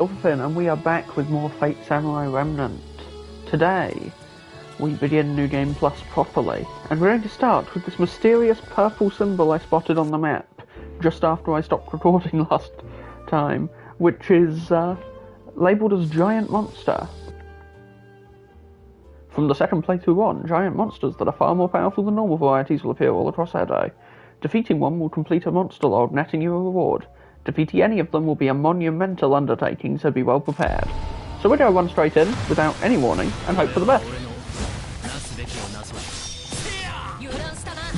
And we are back with more Fate Samurai Remnant. Today, we begin New Game Plus properly, and we're going to start with this mysterious purple symbol I spotted on the map just after I stopped recording last time, which is labelled as Giant Monster. From the second playthrough on, giant monsters that are far more powerful than normal varieties will appear all across Edo. Defeating one will complete a monster log, netting you a reward. Defeating any of them will be a monumental undertaking, so be well prepared. So we're going to run straight in, without any warning, and hope for the best.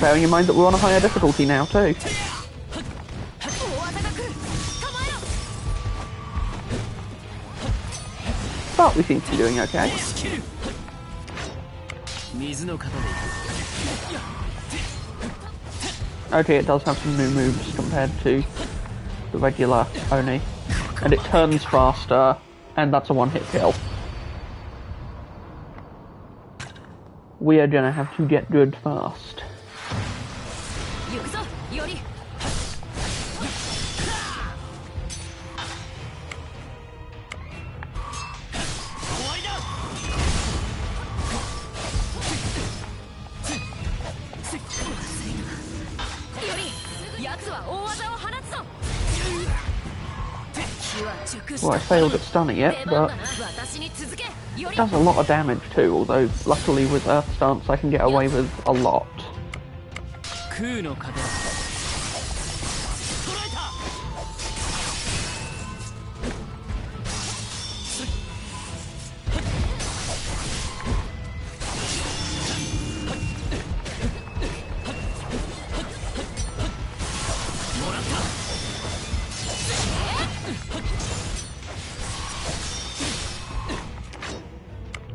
Bearing in mind that we're on a higher difficulty now, too. But we seem to be doing okay. Okay, it does have some new moves compared to the regular Oni, and it turns faster, and that's a one-hit kill. We are gonna have to get good fast. Well, I failed at stunning it, but it does a lot of damage too, although luckily with Earth Stance I can get away with a lot.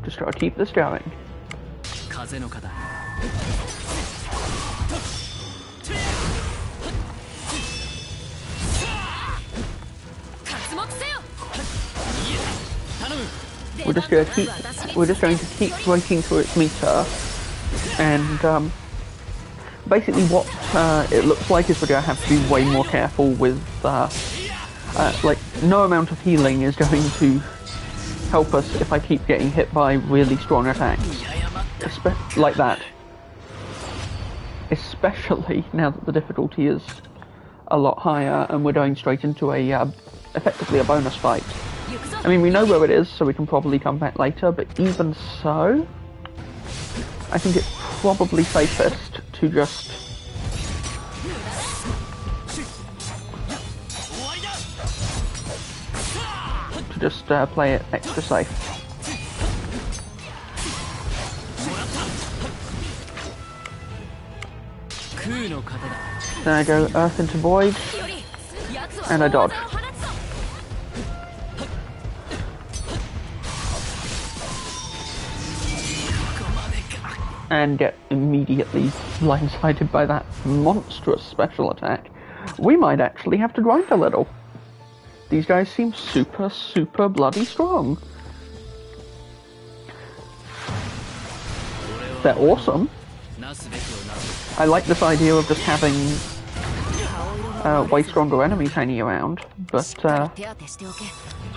Just gotta keep this going. We're just going to keep breaking through its meter, and basically what it looks like is we're going to have to be way more careful with like, no amount of healing is going to help us if I keep getting hit by really strong attacks, like that. Especially now that the difficulty is a lot higher and we're going straight into a effectively a bonus fight. I mean, we know where it is, so we can probably come back later, but even so, I think it's probably safest to just play it extra safe. Then I go Earth into Void, and I dodge. And get immediately blindsided by that monstrous special attack. We might actually have to grind a little. These guys seem super, super bloody strong. They're awesome. I like this idea of just having way stronger enemies hanging around, but it's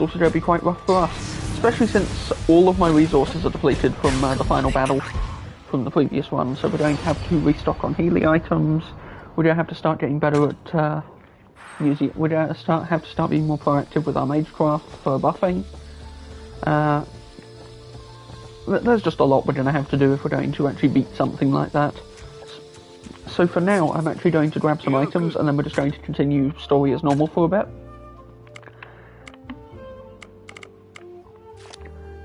also going to be quite rough for us. Especially since all of my resources are depleted from the final battle from the previous one, so we're going to have to restock on healing items. We're going to have to start getting better at we're going to have to start being more proactive with our magecraft for buffing. There's just a lot we're going to have to do if we're going to actually beat something like that. So for now, I'm actually going to grab some items, and then we're just going to continue story as normal for a bit.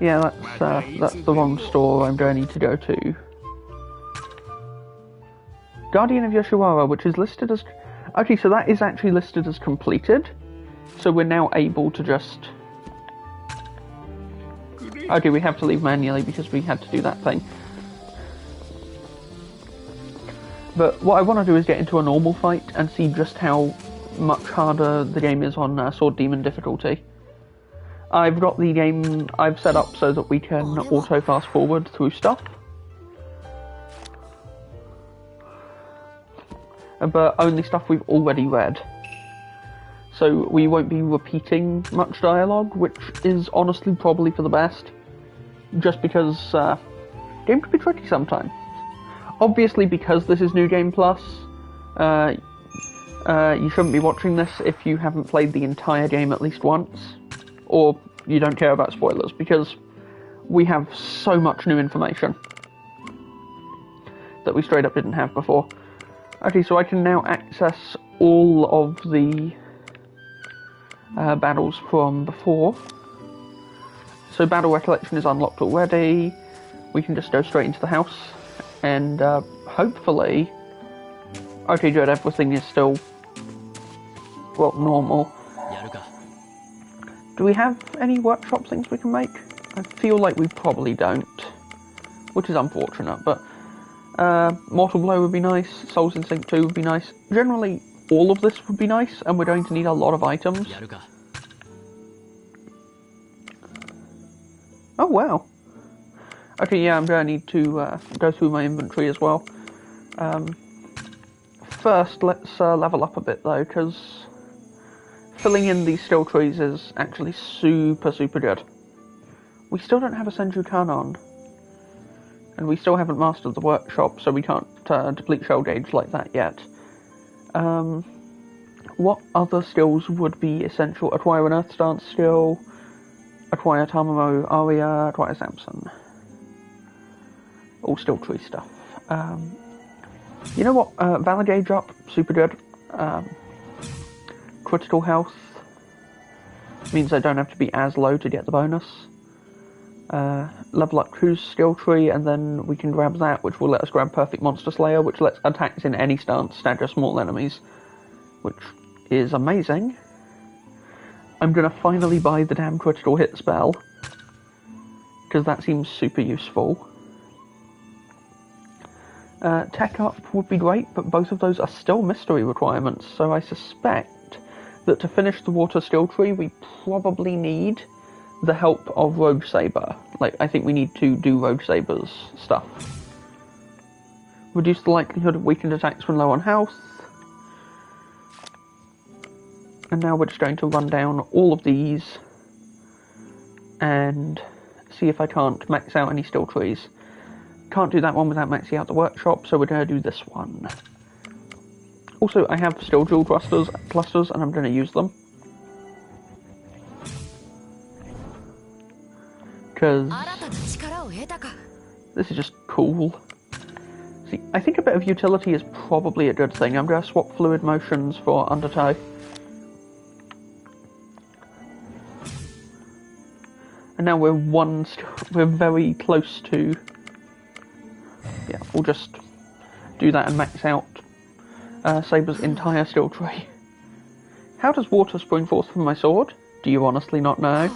Yeah, that's the wrong store I'm going to need to go to. Guardian of Yoshiwara, which is listed as... Okay, so that is actually listed as completed. So we're now able to just... Okay, we have to leave manually because we had to do that thing. But what I want to do is get into a normal fight and see just how much harder the game is on Sword Demon difficulty. I've got the game I've set up so that we can auto fast forward through stuff. But only stuff we've already read. so we won't be repeating much dialogue, which is honestly probably for the best, just because game can be tricky sometimes. Obviously, because this is New Game Plus, you shouldn't be watching this if you haven't played the entire game at least once, or you don't care about spoilers, because we have so much new information that we straight up didn't have before. Okay, so I can now access all of the battles from before. So Battle Recollection is unlocked already. We can just go straight into the house, and hopefully... Okay, good, everything is still, well, normal. Do we have any workshop things we can make? I feel like we probably don't, which is unfortunate, but Mortal Blow would be nice, Souls in Sync 2 would be nice. Generally, all of this would be nice, and we're going to need a lot of items. Oh, wow. Okay, yeah, I'm going to need to go through my inventory as well. First, let's level up a bit, though, because filling in these skill trees is actually super, super good. We still don't have a Senju Kanon, and we still haven't mastered the workshop, so we can't deplete shell gauge like that yet. What other skills would be essential? Acquire an Earth Stance skill, acquire Tamamo Aria, acquire Samson. All skill tree stuff. You know what? Valor gauge up, super good. Critical health means I don't have to be as low to get the bonus. Level up Cruise skill tree, and then we can grab that, which will let us grab Perfect Monster Slayer, which lets attacks in any stance stagger small enemies, which is amazing. I'm gonna finally buy the damn critical hit spell, because that seems super useful. Tech up would be great, but both of those are still mystery requirements, so I suspect that to finish the water skill tree we probably need the help of Rogue Saber. Like, I think we need to do Rogue Saber's stuff. Reduce the likelihood of weakened attacks when low on health. And now we're just going to run down all of these and see if I can't max out any skill trees. Can't do that one without maxing out the workshop, so we're going to do this one. Also, I have skill jewel clusters, and I'm going to use them. Because this is just cool. See, I think a bit of utility is probably a good thing. I'm going to swap fluid motions for Undertow. And now we're very close to... Yeah, we'll just do that and max out Saber's entire skill tree. How does water spring forth from my sword? Do you honestly not know?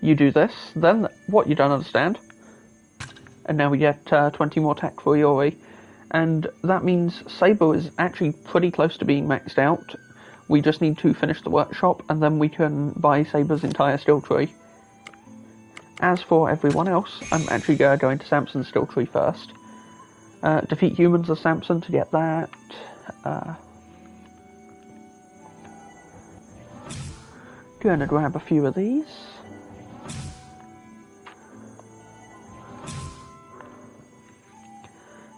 You do this, then what, you don't understand? And now we get 20 more attack for Yori. And that means Saber is actually pretty close to being maxed out. We just need to finish the workshop, and then we can buy Saber's entire skill tree. As for everyone else, I'm actually going to Samson's skill tree first. Defeat humans as Samson to get that. Gonna grab a few of these.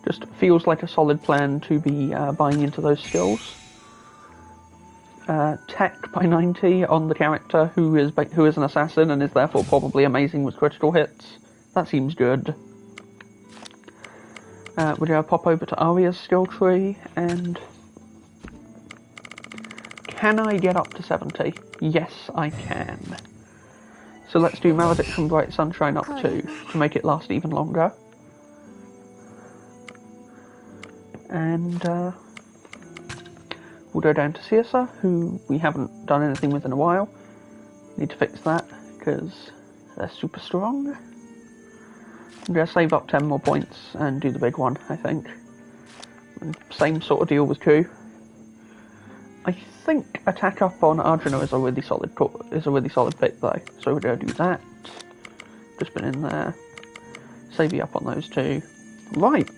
Just feels like a solid plan to be buying into those skills. Tech by 90 on the character who is an assassin and is therefore probably amazing with critical hits. That seems good. We're going to pop over to Arya's skill tree, and... Can I get up to 70? Yes, I can. So let's do Malediction Bright Sunshine up to make it last even longer. And we'll go down to Circe, who we haven't done anything with in a while. Need to fix that, because they're super strong. I'm going to save up 10 more points and do the big one, I think. And same sort of deal with Ku. I think attack up on Arjuna is a really solid pick though, so we're going to do that. Just been in there. Save you up on those two. Right.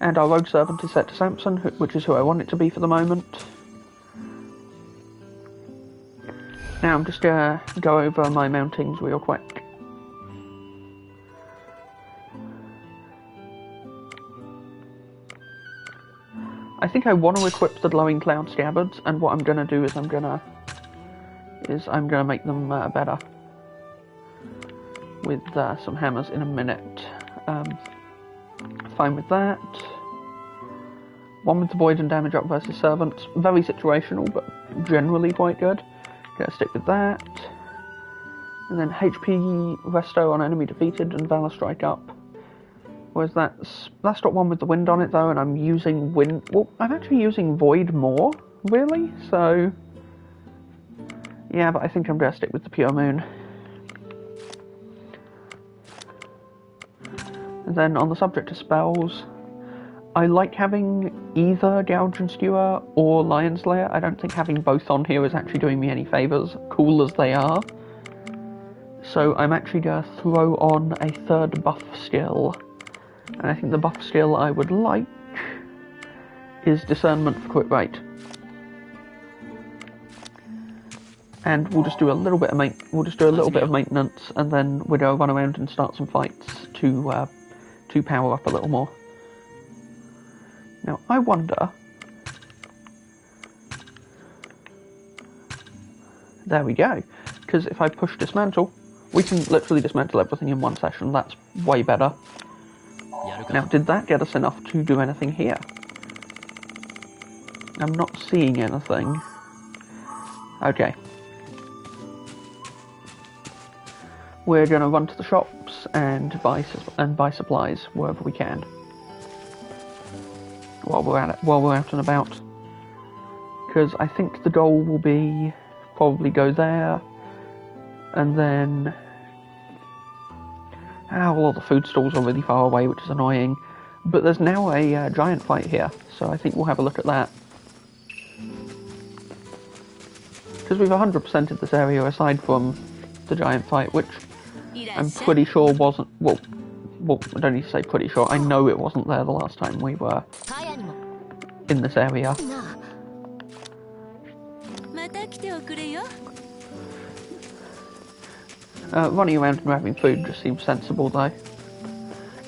And our Rogue Servant is set to Samson, which is who I want it to be for the moment. Now I'm just gonna go over my mountings real quick. I think I want to equip the glowing cloud scabbards, and what I'm gonna do is I'm gonna make them better with some hammers in a minute. Fine with that. One with the void and damage up versus servants. Very situational, but generally quite good. Gonna stick with that. And then HP resto on enemy defeated and Valor strike up. Whereas that's got one with the wind on it though, and I'm using wind. Well, I'm actually using void more, really. So yeah, but I think I'm gonna stick with the pure moon. And then on the subject of spells, I like having either Gouge and Skewer or Lion Slayer. I don't think having both on here is actually doing me any favours, cool as they are. So I'm actually going to throw on a third buff skill. And I think the buff skill I would like is Discernment for quick rate. And we'll just do a little bit of maintenance, and then we'll go run around and start some fights to power up a little more. Now, I wonder... There we go. Because if I push dismantle, we can literally dismantle everything in one session. That's way better. Now, did that get us enough to do anything here? I'm not seeing anything. Okay. We're going to run to the shops and buy supplies wherever we can. While we're out and about, because I think the goal will be probably go there, and then all the food stalls are really far away, which is annoying. But there's now a giant fight here, so I think we'll have a look at that. Because we've 100%ed this area aside from the giant fight, which I'm pretty sure wasn't. Well, I don't need to say pretty sure. I know it wasn't there the last time we were in this area. Running around and grabbing food just seems sensible though.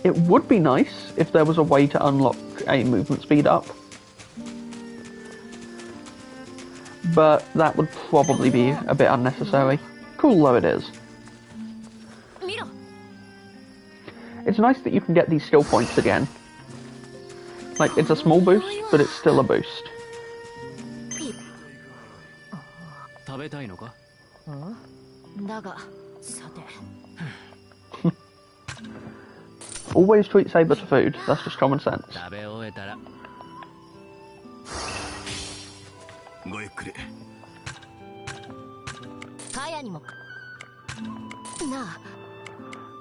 It would be nice if there was a way to unlock a movement speed up, but that would probably be a bit unnecessary. Cool though it is. It's nice that you can get these skill points again. Like, it's a small boost, but it's still a boost. Always treat Saber to food, that's just common sense.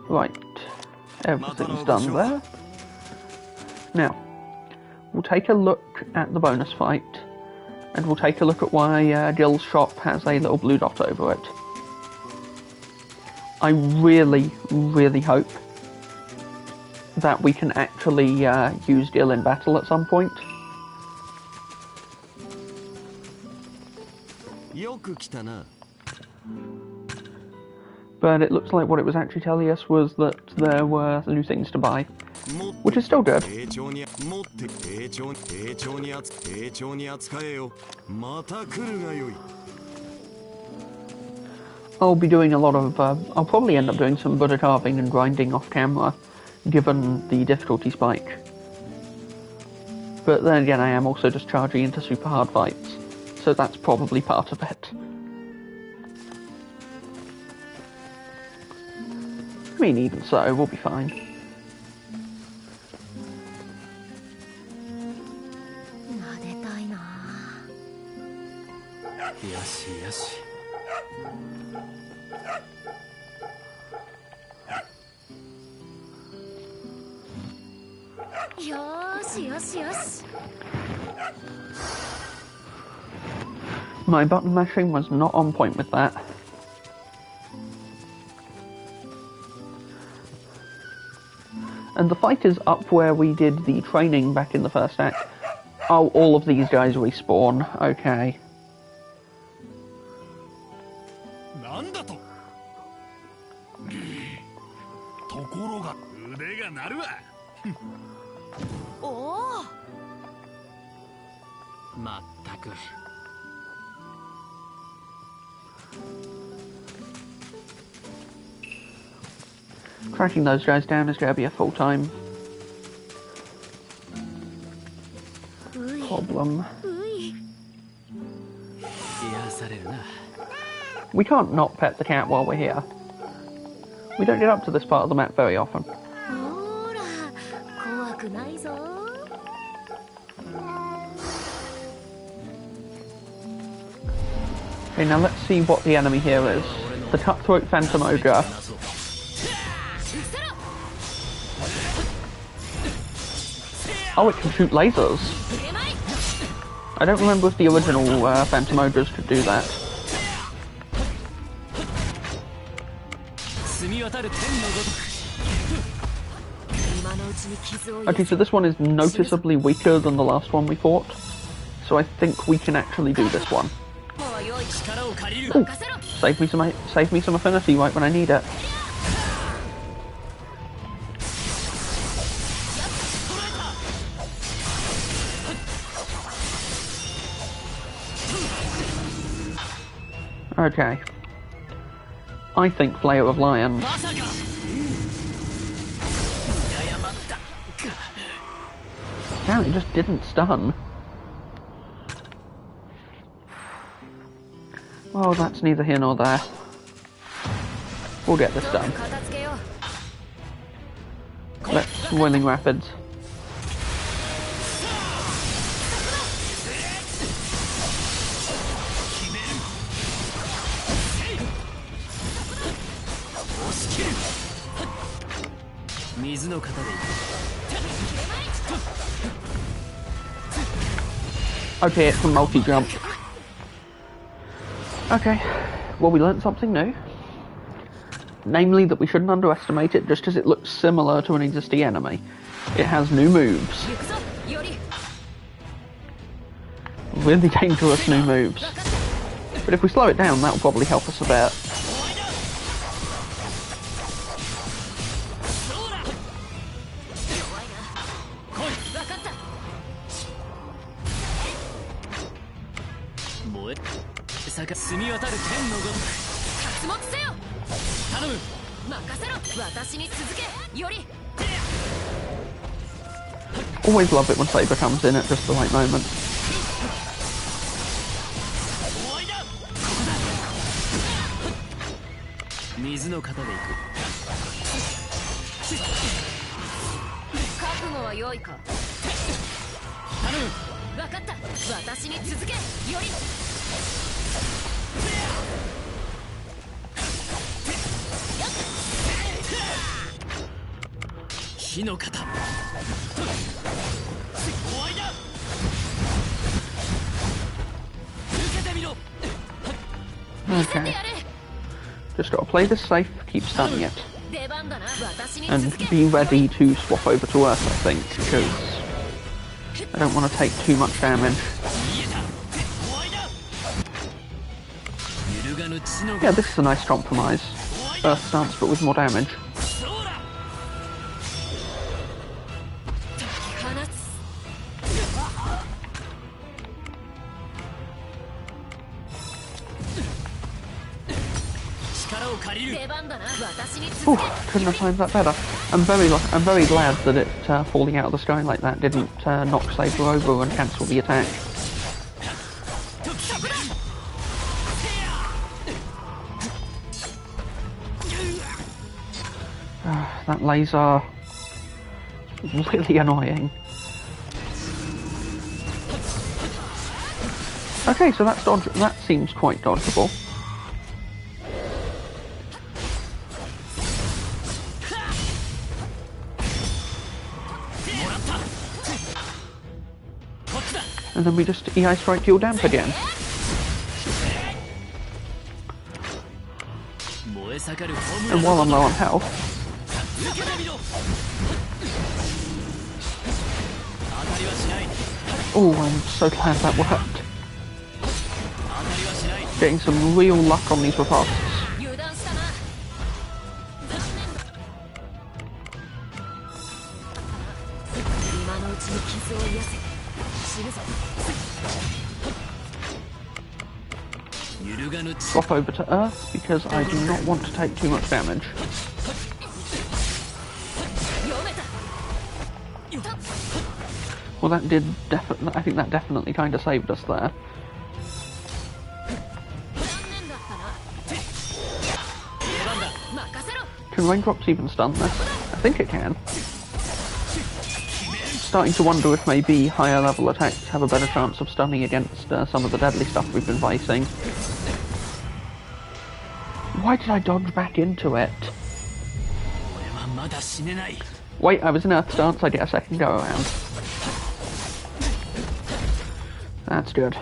Right. Everything's done there. Now, we'll take a look at the bonus fight, and we'll take a look at why Gil's shop has a little blue dot over it. I really, really hope that we can actually use Gil in battle at some point. But it looks like what it was actually telling us was that there were new things to buy, which is still good. I'll be doing a lot of, I'll probably end up doing some butter carving and grinding off camera, given the difficulty spike. But then again, I am also just charging into super hard fights, so that's probably part of it. I mean, even so, we'll be fine. My button mashing was not on point with that. And the fight is up where we did the training back in the first act. Oh, all of these guys respawn. Okay. Tracking those guys down is going to be a full-time problem. We can't not pet the cat while we're here. We don't get up to this part of the map very often. Okay, now let's see what the enemy here is. The cutthroat phantom ogre. Oh, it can shoot lasers. I don't remember if the original phantom ogres could do that. Okay, so this one is noticeably weaker than the last one we fought. So I think we can actually do this one. Ooh, save me some affinity right when I need it. Okay. I think Flayer of Lions. Damn, it just didn't stun. Well, that's neither here nor there. We'll get this done. Let's Boiling Rapids. Okay, it's a multi-jump. Okay, well, we learnt something new. Namely that we shouldn't underestimate it just because it looks similar to an existing enemy. It has new moves. Really dangerous new moves. But if we slow it down, that'll probably help us a bit. Always love it when Saber comes in at just the right moment. Okay. Just gotta play this safe, keep stunning it. And be ready to swap over to Earth, I think, because I don't want to take too much damage. Yeah, this is a nice compromise. Earth stance, but with more damage. Ooh, couldn't have timed that better. I'm very glad that it falling out of the sky like that didn't knock Saber over and cancel the attack. That laser is really annoying. Okay, so that seems quite dodgeable. And then we just EI strike your damp again. And while I'm low on health, oh, I'm so glad that worked. Getting some real luck on these riposts. Drop over to Earth because I do not want to take too much damage. Well, that did I think that definitely kind of saved us there. Can raindrops even stun this? I think it can. Starting to wonder if maybe higher level attacks have a better chance of stunning against some of the deadly stuff we've been fighting. Why did I dodge back into it? Wait, I was in Earth stance, I get a second go around. That's good.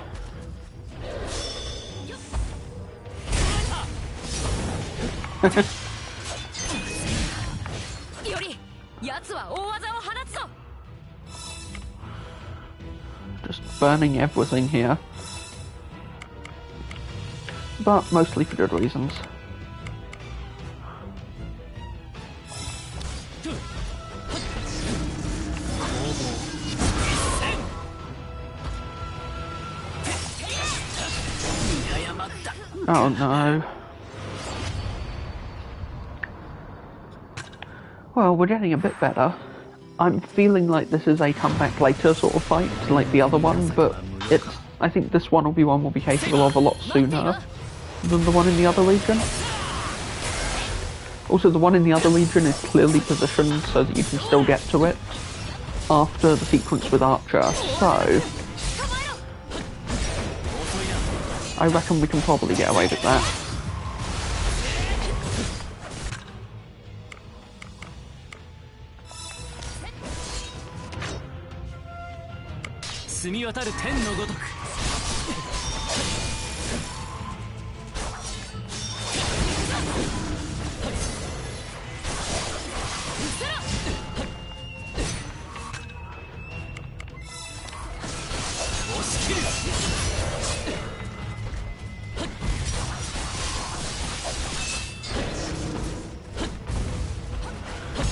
Just burning everything here. But mostly for good reasons. Oh no. Well, we're getting a bit better. I'm feeling like this is a comeback later sort of fight, like the other one, but I think this one will be capable of a lot sooner than the one in the other region. Also, the one in the other region is clearly positioned so that you can still get to it after the sequence with Archer, so I reckon we can probably get away with that.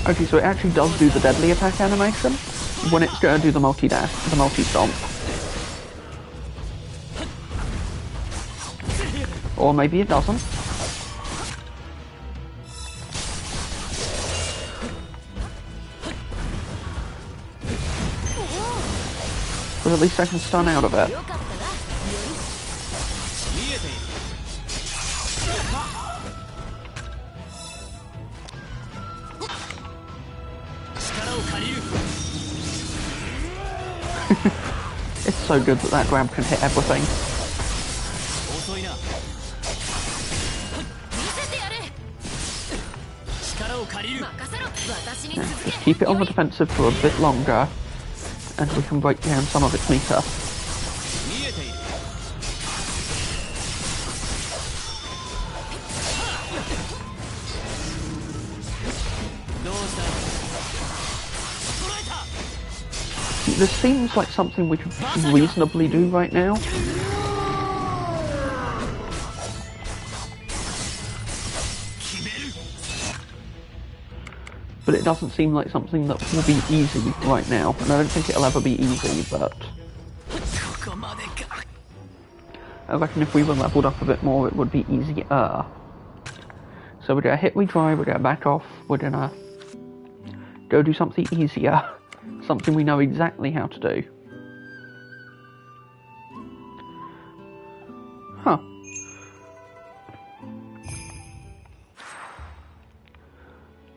Okay, so it actually does do the deadly attack animation when it's going to do the multi-dash, the multi-stomp. Or maybe it doesn't. But at least I can stun out of it. It's so good that grab can hit everything. Yeah, just keep it on the defensive for a bit longer, and we can break down some of its meter. This seems like something we could reasonably do right now. But it doesn't seem like something that will be easy right now, and I don't think it'll ever be easy, but I reckon if we were leveled up a bit more it would be easier. So we're gonna hit retry, we're gonna back off, we're gonna go do something easier. Something we know exactly how to do. Huh.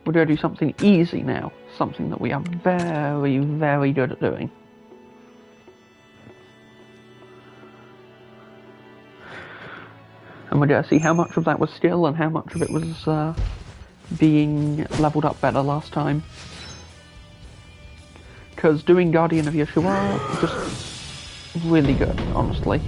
We're going to do something easy now. Something that we are very, very good at doing. And we're going to see how much of that was skill and how much of it was being leveled up better last time. Because doing Guardian of Yeshua is just really good, honestly.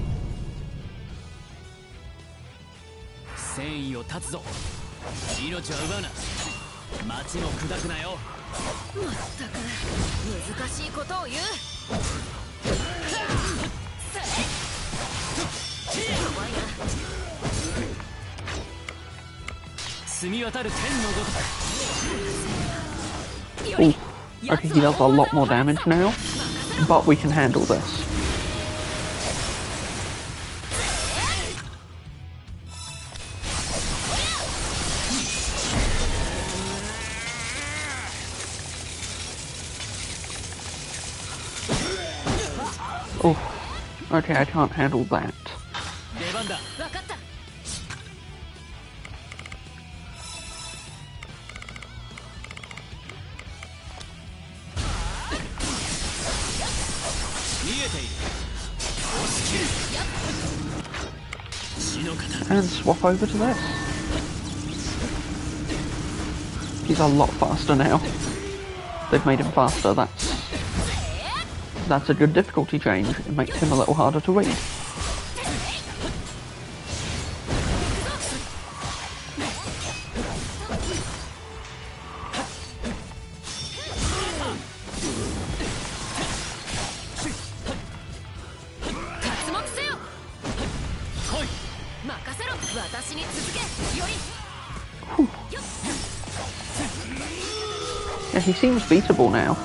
Ooh. Okay, he does a lot more damage now. but we can handle this. Oh, okay, I can't handle that. And swap over to this. He's a lot faster now. They've made him faster, that's a good difficulty change. It makes him a little harder to read. Yeah, he seems beatable now.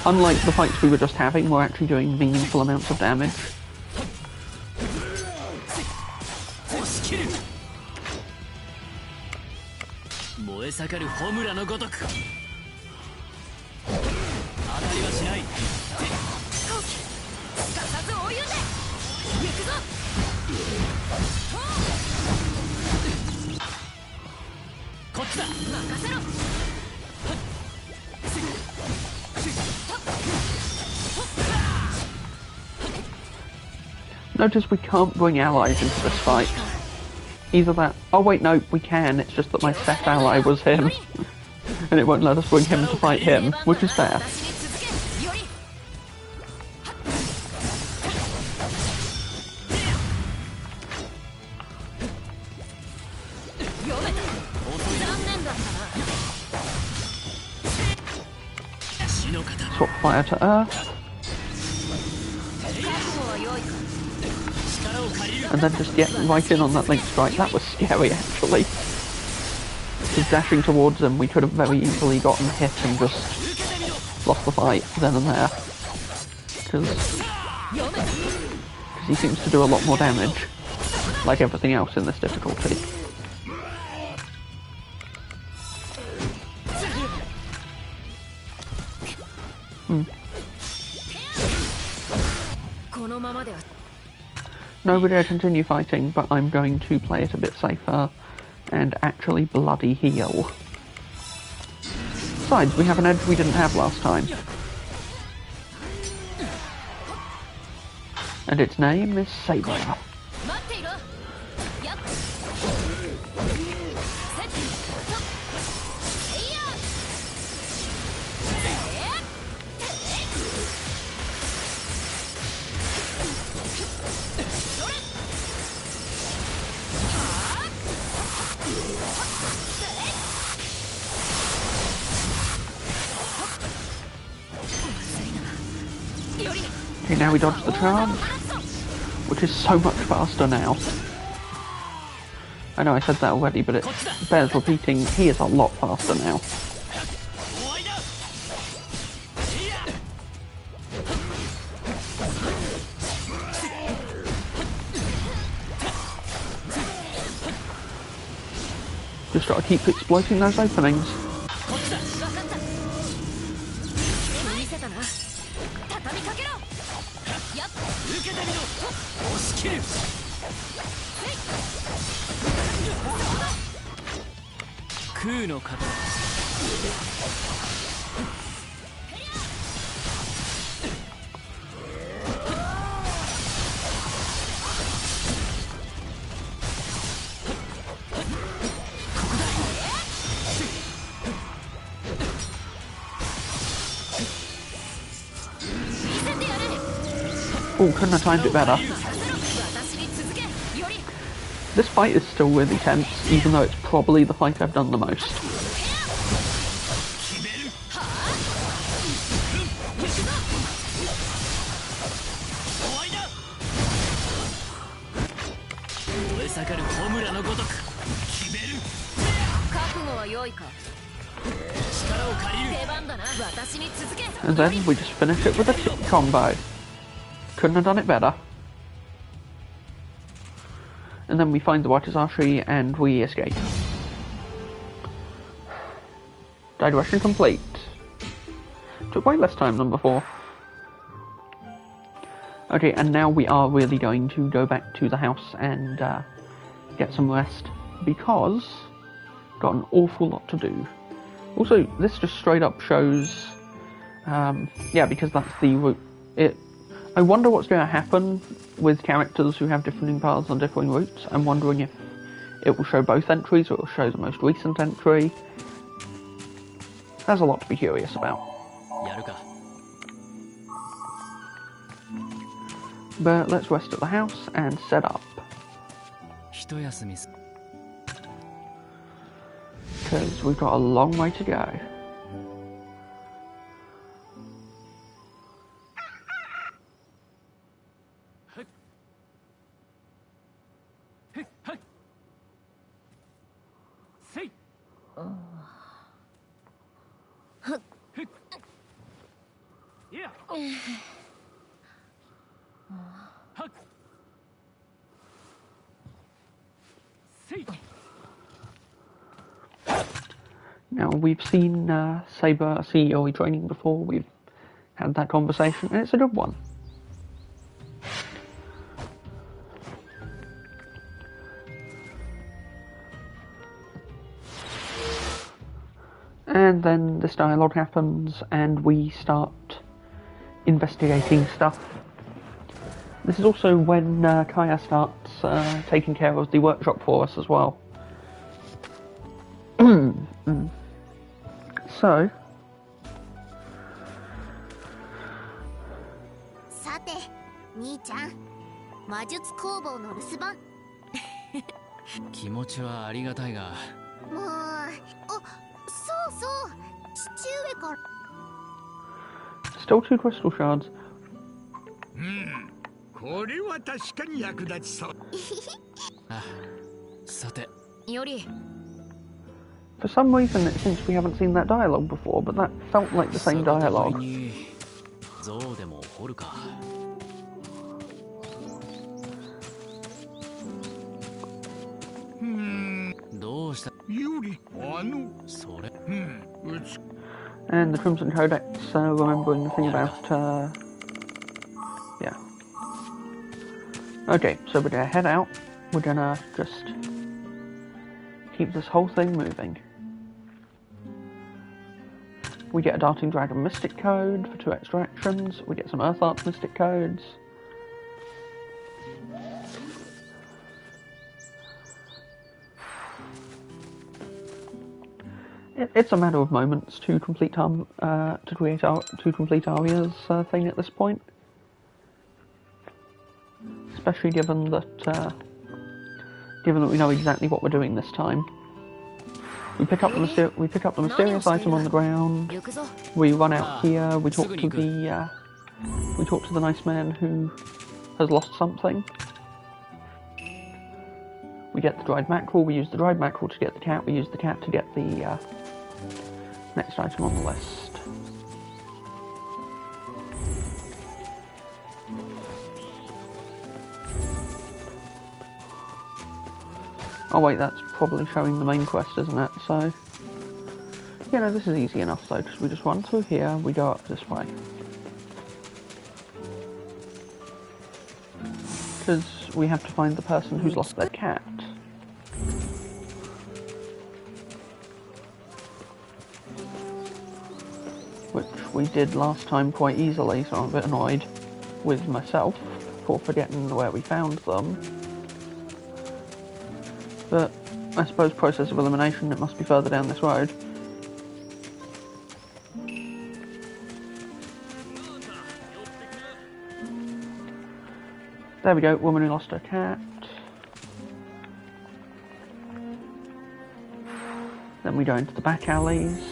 Unlike the fights we were just having, we're actually doing meaningful amounts of damage. Notice we can't bring allies into this fight. Either that... Oh wait, no, we can, it's just that my set ally was him. And it won't let us bring him to fight him, which is fair. Swap fire to earth. And then just get right in on that link strike. That was scary, actually. Just dashing towards him, we could have very easily gotten hit and just lost the fight then and there. Because he seems to do a lot more damage, like everything else in this difficulty. Nobody will continue fighting, but I'm going to play it a bit safer and actually bloody heal. Besides, we have an edge we didn't have last time. And its name is Saber. Okay, now we dodge the charge, which is so much faster now. I know I said that already, but it bears repeating, he is a lot faster now. Just gotta keep exploiting those openings. Oh, couldn't have timed it better. This fight is still really tense, even though it's probably the fight I've done the most. And then we just finish it with a kick combo. Couldn't have done it better. And then we find the Wakizashi and we escape. Digression complete. Took way less time than before. Okay, and now we are really going to go back to the house and get some rest, because got an awful lot to do. Also, this just straight up shows, yeah, because that's the route. I wonder what's going to happen with characters who have differing paths on differing routes. I'm wondering if it will show both entries or it will show the most recent entry. There's a lot to be curious about. But let's rest at the house and set up. Because we've got a long way to go. Now, we've seen Saber CEO training before, we've had that conversation, and it's a good one. And then this dialogue happens, and we start investigating stuff. This is also when Kaya starts taking care of the workshop for us as well. So, さて、兄ちゃん、魔術工房の留守番。気持ちはありがたいが。もう、そうそう、父上から。Still 2 crystal shards. これは確かに役立ちそう。あ、さて。より。 For some reason it seems we haven't seen that dialogue before, but that felt like the same dialogue. And the Crimson Codex, remembering the thing about, yeah. Okay, so we're gonna head out, we're gonna just keep this whole thing moving. We get a Darting Dragon Mystic Code for 2 extra actions. We get some Earth Arts Mystic Codes. It's a matter of moments to complete to complete Arya's thing at this point, especially given that we know exactly what we're doing this time. We pick up the mysterious item on the ground. We run out here. We talk to the nice man who has lost something. We get the dried mackerel. We use the dried mackerel to get the cat. We use the cat to get the next item on the list. Oh wait, that's probably showing the main quest, isn't it? So, yeah, no, this is easy enough though, because we just run through here, we go up this way. Because we have to find the person who's lost their cat. Which we did last time quite easily, so I'm a bit annoyed with myself for forgetting where we found them. But I suppose process of elimination, it must be further down this road. There we go, woman who lost her cat. Then we go into the back alleys.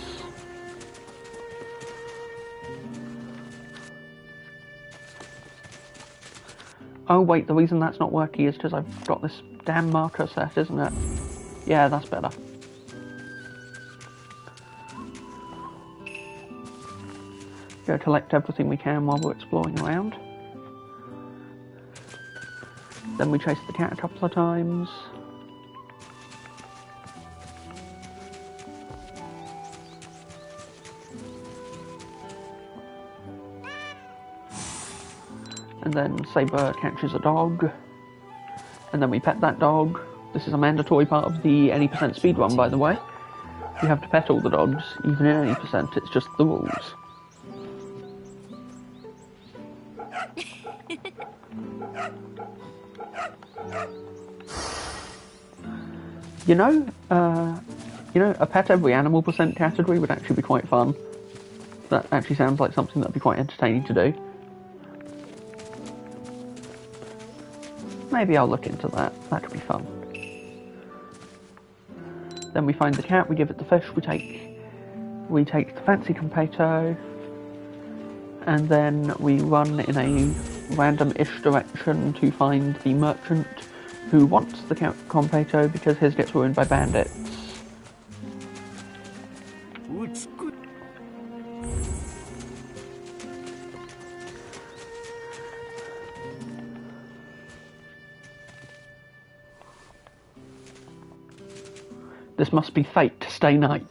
Oh wait, the reason that's not working is because I've got this damn marker set, isn't it? Yeah, that's better. Go collect everything we can while we're exploring around. Then we chase the cat a couple of times. And then Saber catches a dog. And then we pet that dog. This is a mandatory part of the any percent speedrun, by the way. You have to pet all the dogs, even in any percent. It's just the rules. You know, a pet every animal percent category would actually be quite fun. That actually sounds like something that'd be quite entertaining to do. Maybe I'll look into that. That could be fun. Then we find the cat, we give it the fish, we take the fancy completo, and then we run in a random-ish direction to find the merchant who wants the completo because his gets ruined by bandits. It's good. This must be fate to stay night.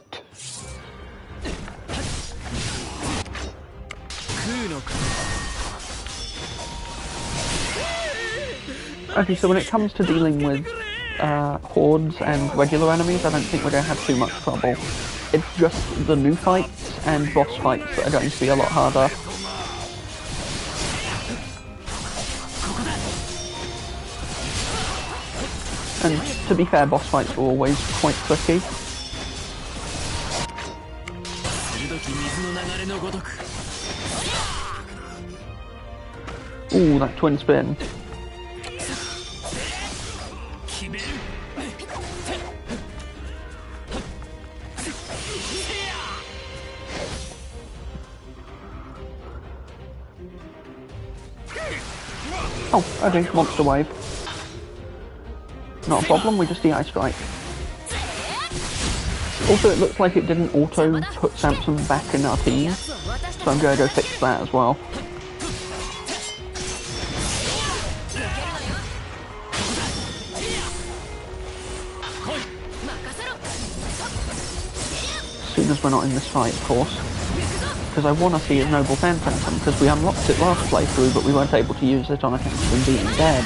Okay, so when it comes to dealing with hordes and regular enemies, I don't think we're going to have too much trouble. It's just the new fights and boss fights that are going to be a lot harder. And to be fair, boss fights are always quite tricky. Ooh, that twin spin. Oh, okay, monster wave. Not a problem, we just DI strike. Also, it looks like it didn't auto put Samson back in our team, so I'm going to go fix that as well. As soon as we're not in this fight, of course. Because I want to see his Noble Phantasm, because we unlocked it last playthrough, but we weren't able to use it on account of him being dead.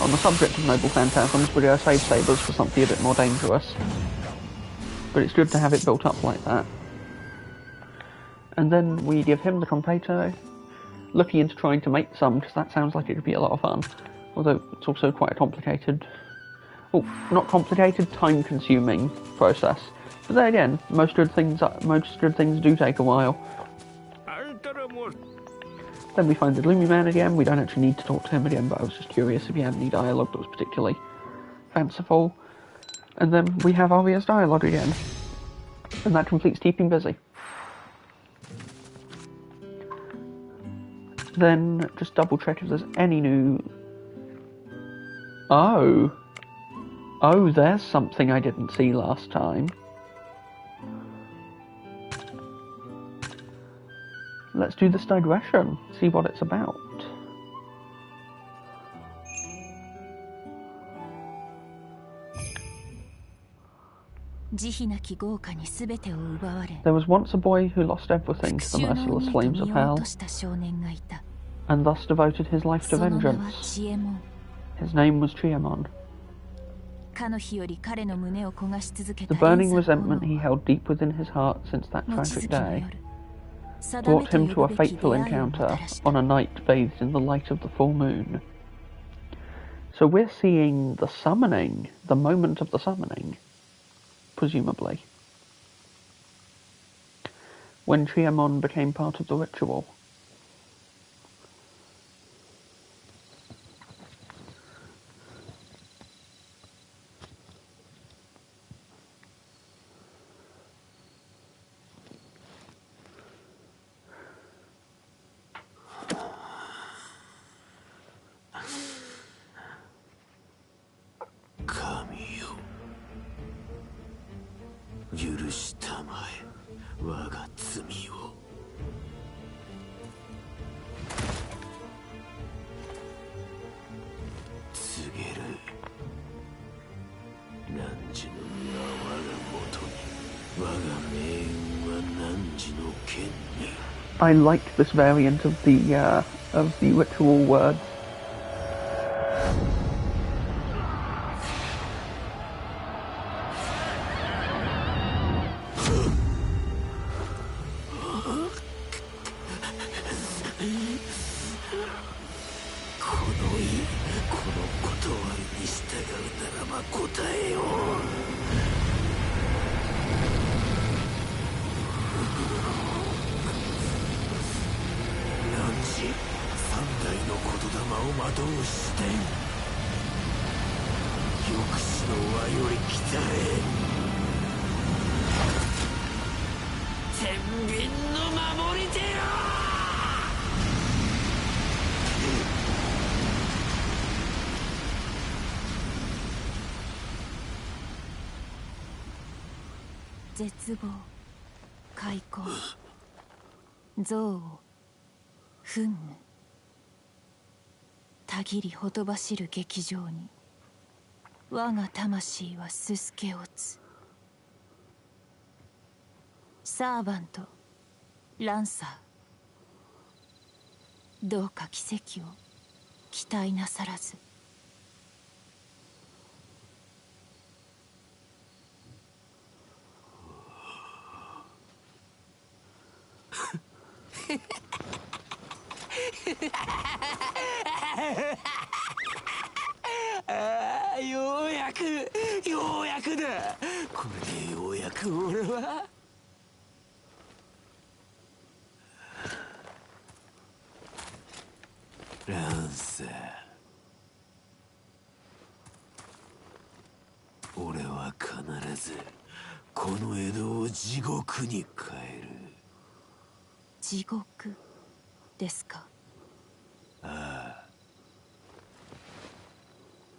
On the subject of Noble Phantasms, we're going to save Sabers for something a bit more dangerous. But it's good to have it built up like that. And then we give him the completo, looking into trying to make some, because that sounds like it could be a lot of fun. Although it's also quite a complicated, oh, not complicated, time-consuming process. But then again, most good things do take a while. Then we find the Gloomy Man again. We don't actually need to talk to him again, but I was just curious if he had any dialogue that was particularly fanciful. And then we have Arya's dialogue again. And that completes keeping busy. Then just double check if there's any new... Oh, there's something I didn't see last time. Let's do this digression, see what it's about. There was once a boy who lost everything to the merciless flames of hell, and thus devoted his life to vengeance. His name was Chiemon. The burning resentment he held deep within his heart since that tragic day brought him to a fateful encounter on a night bathed in the light of the full moon. So we're seeing the summoning, the moment of the summoning, presumably, when Chiemon became part of the ritual. 我が罪を。告げる。汝の身は我がもとに、我が命運は汝の剣に。I like this variant of the ritual words.絶望、開口、憎悪、憤怒、たぎりほとばしる劇場に我が魂はすすけ落つ。サーバント、ランサー、どうか奇跡を期待なさらず。ああ、ようやくだ。これでようやく俺はランサー、俺は必ずこの江戸を地獄に変える。地獄ですか。ああ、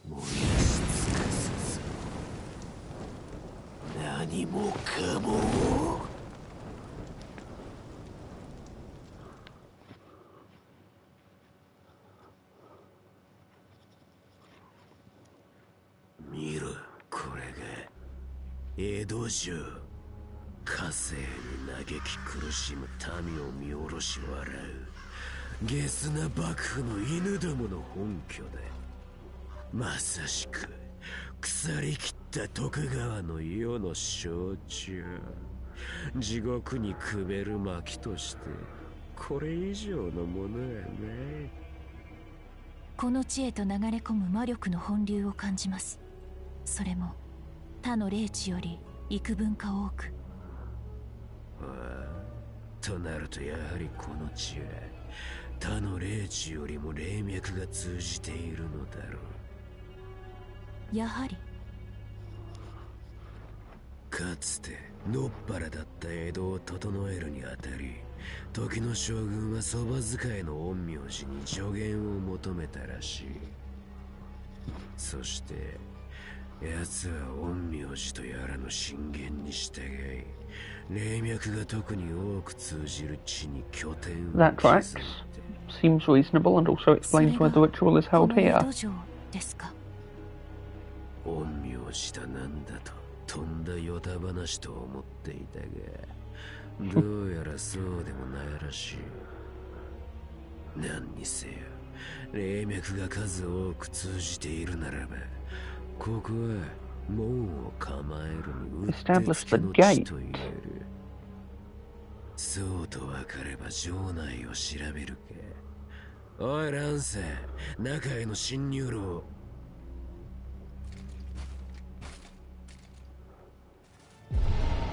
燃やし尽かすぞ、何もかも。見ろ、これが江戸城。火星に嘆き苦しむ民を見下ろし笑うゲスな幕府の犬どもの本拠だ。まさしく腐りきった徳川の世の象徴。地獄にくべる薪としてこれ以上のものはない。この地へと流れ込む魔力の本流を感じます。それも他の霊地より幾分か多く。ああ、となるとやはりこの地は他の霊地よりも霊脈が通じているのだろう。やはりかつてのっぱらだった江戸を整えるにあたり、時の将軍はそば使いの陰陽師に助言を求めたらしい。そして奴は陰陽師とやらの進言に従い、霊脈が特に多く通じる地に拠点を築い That tracks. Seems reasonable and also explains why the ritual is held here. 陰陽師だなんだととんだヨタ話と思っていたが、どうやらそうでもないらしい。何にせよ霊脈が数多く通じているならば、ここは門を構えるにうってつけの地と言える。そうと分かれば城内を調べるか。おいランサー、中への侵入路。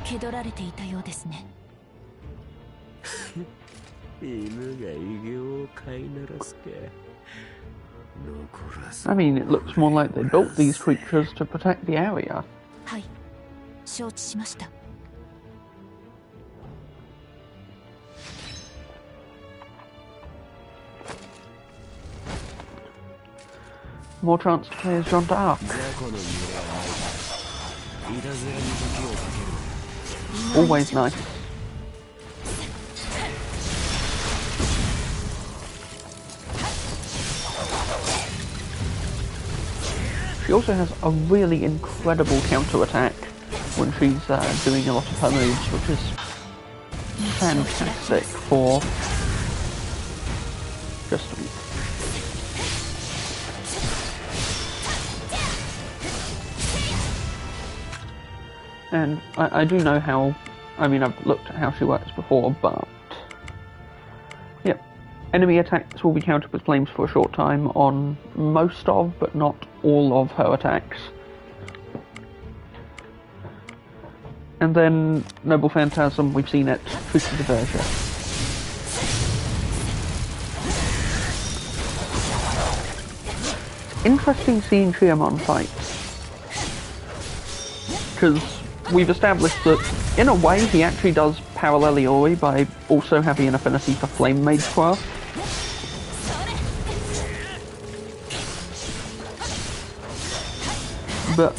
気取られていたようですね。犬が異形を飼いならすか。I mean, it looks more like they built these creatures to protect the area. はい、承知しました。More chance to play as Jeanne d'Arc. Always nice. She also has a really incredible counter-attack when she's doing a lot of her moves, which is fantastic for just... And I do know how, I mean, I've looked at how she works before, but yeah. Enemy attacks will be countered with flames for a short time on most of, but not all of her attacks. And then Noble Phantasm, we've seen it, Truth to Diversion. Interesting seeing Shiamon fight, because we've established that, in a way, he actually does parallel Iori by also having an affinity for Flame Mage craft. But,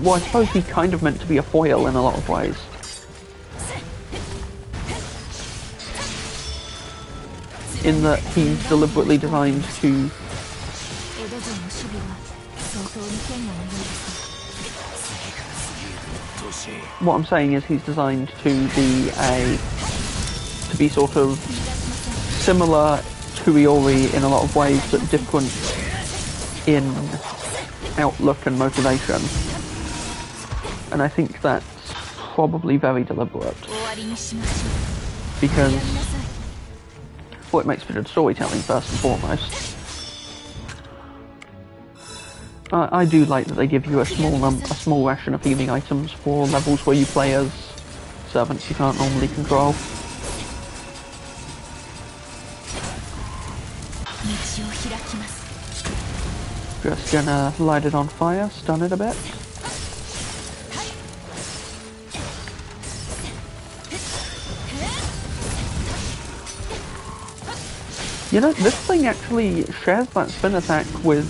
well, I suppose he's kind of meant to be a foil in a lot of ways. In that he's deliberately designed to... What I'm saying is he's designed to be sort of similar to Iori in a lot of ways, but different in outlook and motivation. And I think that's probably very deliberate. Because, well, it makes for good storytelling first and foremost. I do like that they give you a small ration of healing items for levels where you play as servants you can't normally control. Just gonna light it on fire, stun it a bit. You know, this thing actually shares that spin attack with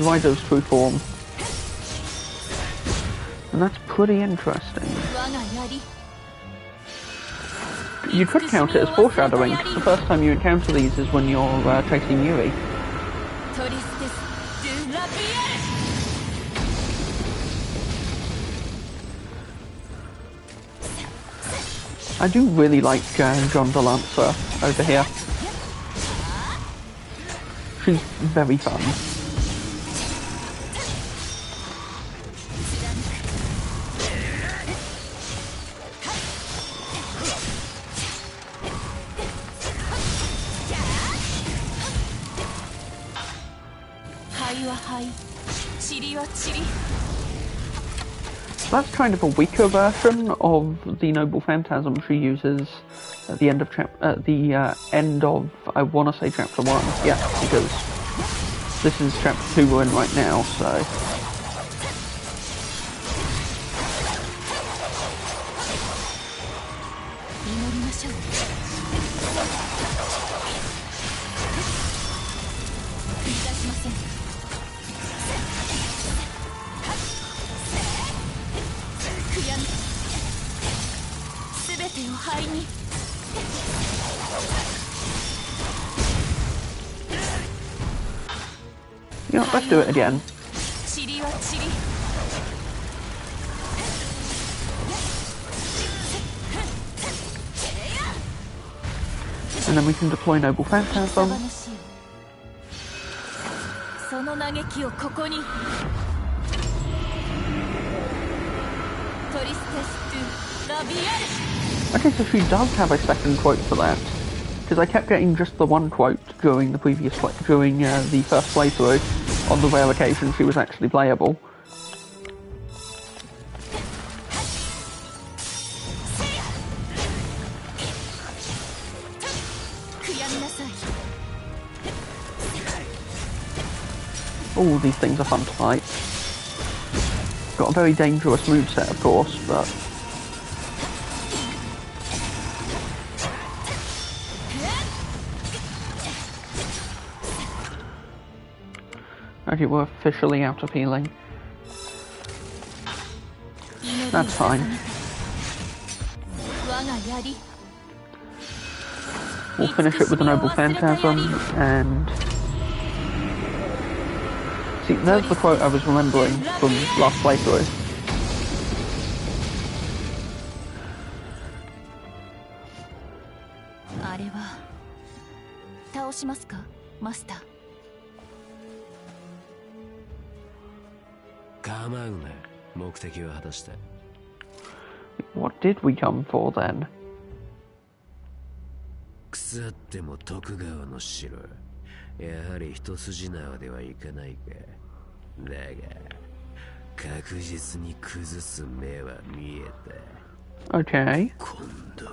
Ryder's true form. And that's pretty interesting. You could count it as foreshadowing, because the first time you encounter these is when you're chasing Yuri. I do really like John the Lancer over here. She's very fun. That's kind of a weaker version of the Noble Phantasm she uses at the end of I want to say chapter 1, yeah, because this is chapter 2 we're in right now, so... You know, let's do it again. And then we can deploy Noble Phantasm. Okay, so she does have a second quote for that, because I kept getting just the one quote during the the first playthrough, on the rare occasion she was actually playable. All these things are fun to fight. Got a very dangerous moveset, of course, but... Okay, we're officially out of healing. That's fine. We'll finish it with a Noble Phantasm, and... See, there's the quote I was remembering from last playthrough. What did we come for then? 腐っても徳川の城、やはり一筋縄ではいかないか。だが確実に崩す目は見えた。Okay. 今度は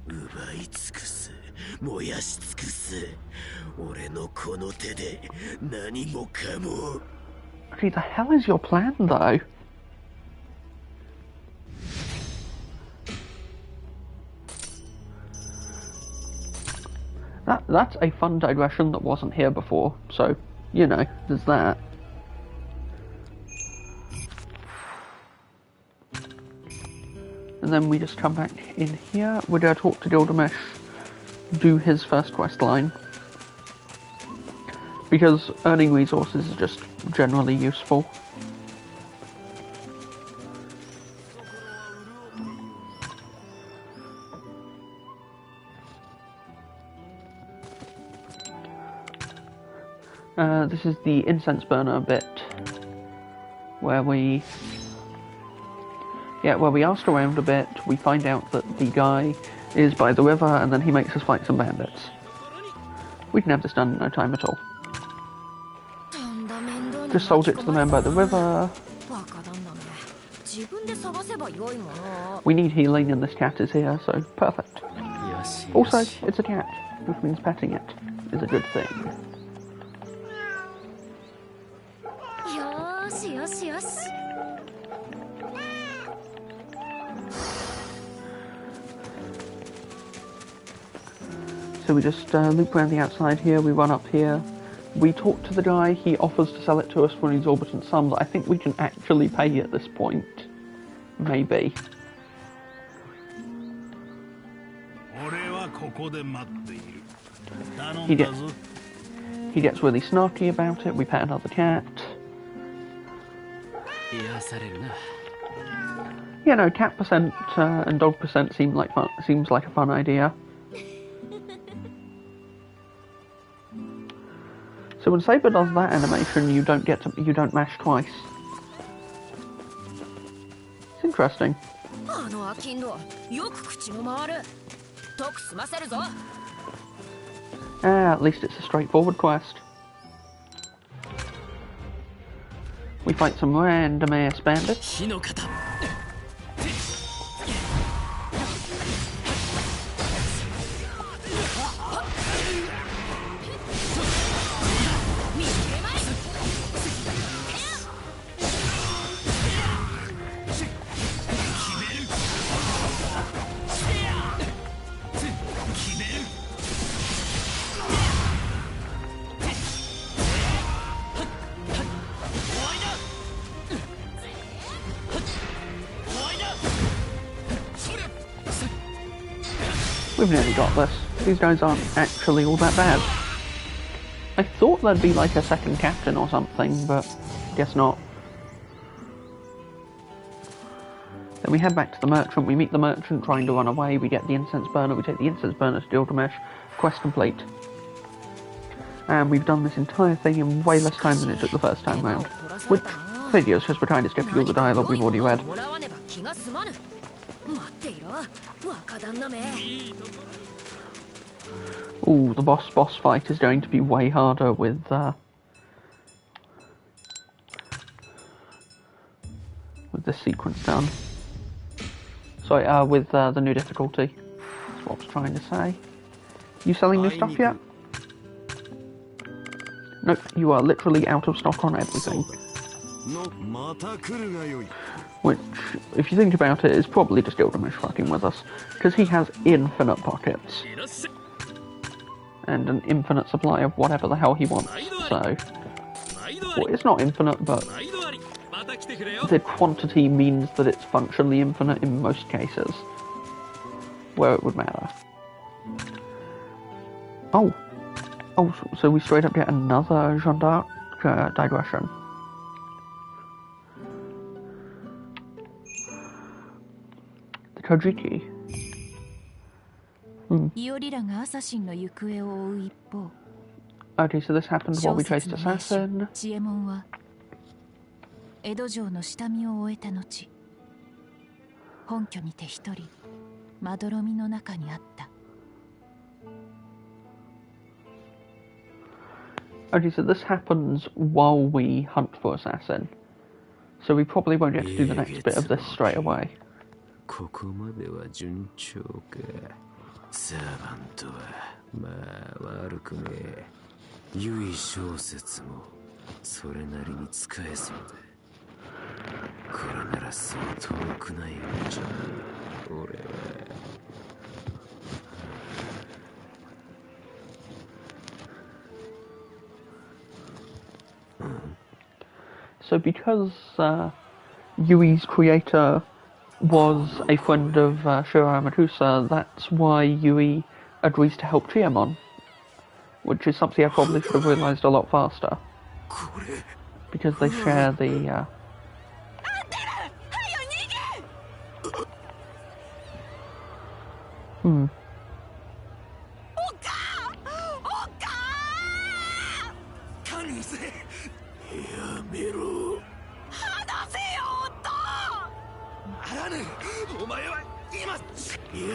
奪い尽くす、燃やし尽くす。俺のこの手で何もかも。Gee, the hell is your plan, though? That's a fun digression that wasn't here before, so, you know, there's that. And then we just come back in here, we're going to talk to Gilgamesh, do his first quest line. Because earning resources is just generally useful. This is the incense burner bit, where we ask around a bit, we find out that the guy is by the river, and then he makes us fight some bandits. We can have this done in no time at all. Just sold it to the man by the river. We need healing, and this cat is here, so perfect. Also, it's a cat, which means petting it is a good thing. So we just loop around the outside here, we run up here, we talk to the guy, he offers to sell it to us for an exorbitant sum that I think we can actually pay at this point. Maybe. He gets really snarky about it, we pet another cat. Yeah, no, cat percent and dog percent seems like a fun idea. So when Saber does that animation, you don't mash twice. It's interesting. At least it's a straightforward quest. We fight some random ass bandits. We've nearly got this. These guys aren't actually all that bad. I thought there'd be like a second captain or something, but guess not. Then we head back to the merchant, we meet the merchant trying to run away, we get the incense burner, we take the incense burner to Gilgamesh, quest complete. And we've done this entire thing in way less time than it took the first time round. Which videos, because we're trying to skip through all the dialogue we've already read. Ooh, the boss fight is going to be way harder with this sequence done. Sorry, with the new difficulty. That's what I was trying to say. You selling new stuff yet? Nope, you are literally out of stock on everything. Which, if you think about it, is probably just Gilgamesh fucking with us. Because he has infinite pockets. And an infinite supply of whatever the hell he wants, so... Well, it's not infinite, but the quantity means that it's functionally infinite in most cases, where it would matter. Oh, so we straight up get another Jeanne d'Arc digression. The Kojiki. イオリらがアサシンの行方を追う一方、 Okay, so this happened while 小 we 説 chased の名手 Assassin. 知恵門は江戸城の下見を終えた後、本拠にて一人まどろみの中にあった。 Okay, so this happens while we hunt for Assassin. So we probably won't get to do the next bit of this straight away. ここまでは順調か。サーバントはまあ悪くねえ。唯小説もそれなりに使えそうだ。これならそう遠くないようじゃ。俺は。So because Yui's creator was a friend of Shiro Amakusa, that's why Yui agrees to help Chiemon, which is something I probably should have realised a lot faster. Because they share the... Hmm. やめろ。離せよ、夫。あらぬ、お前は今。いや。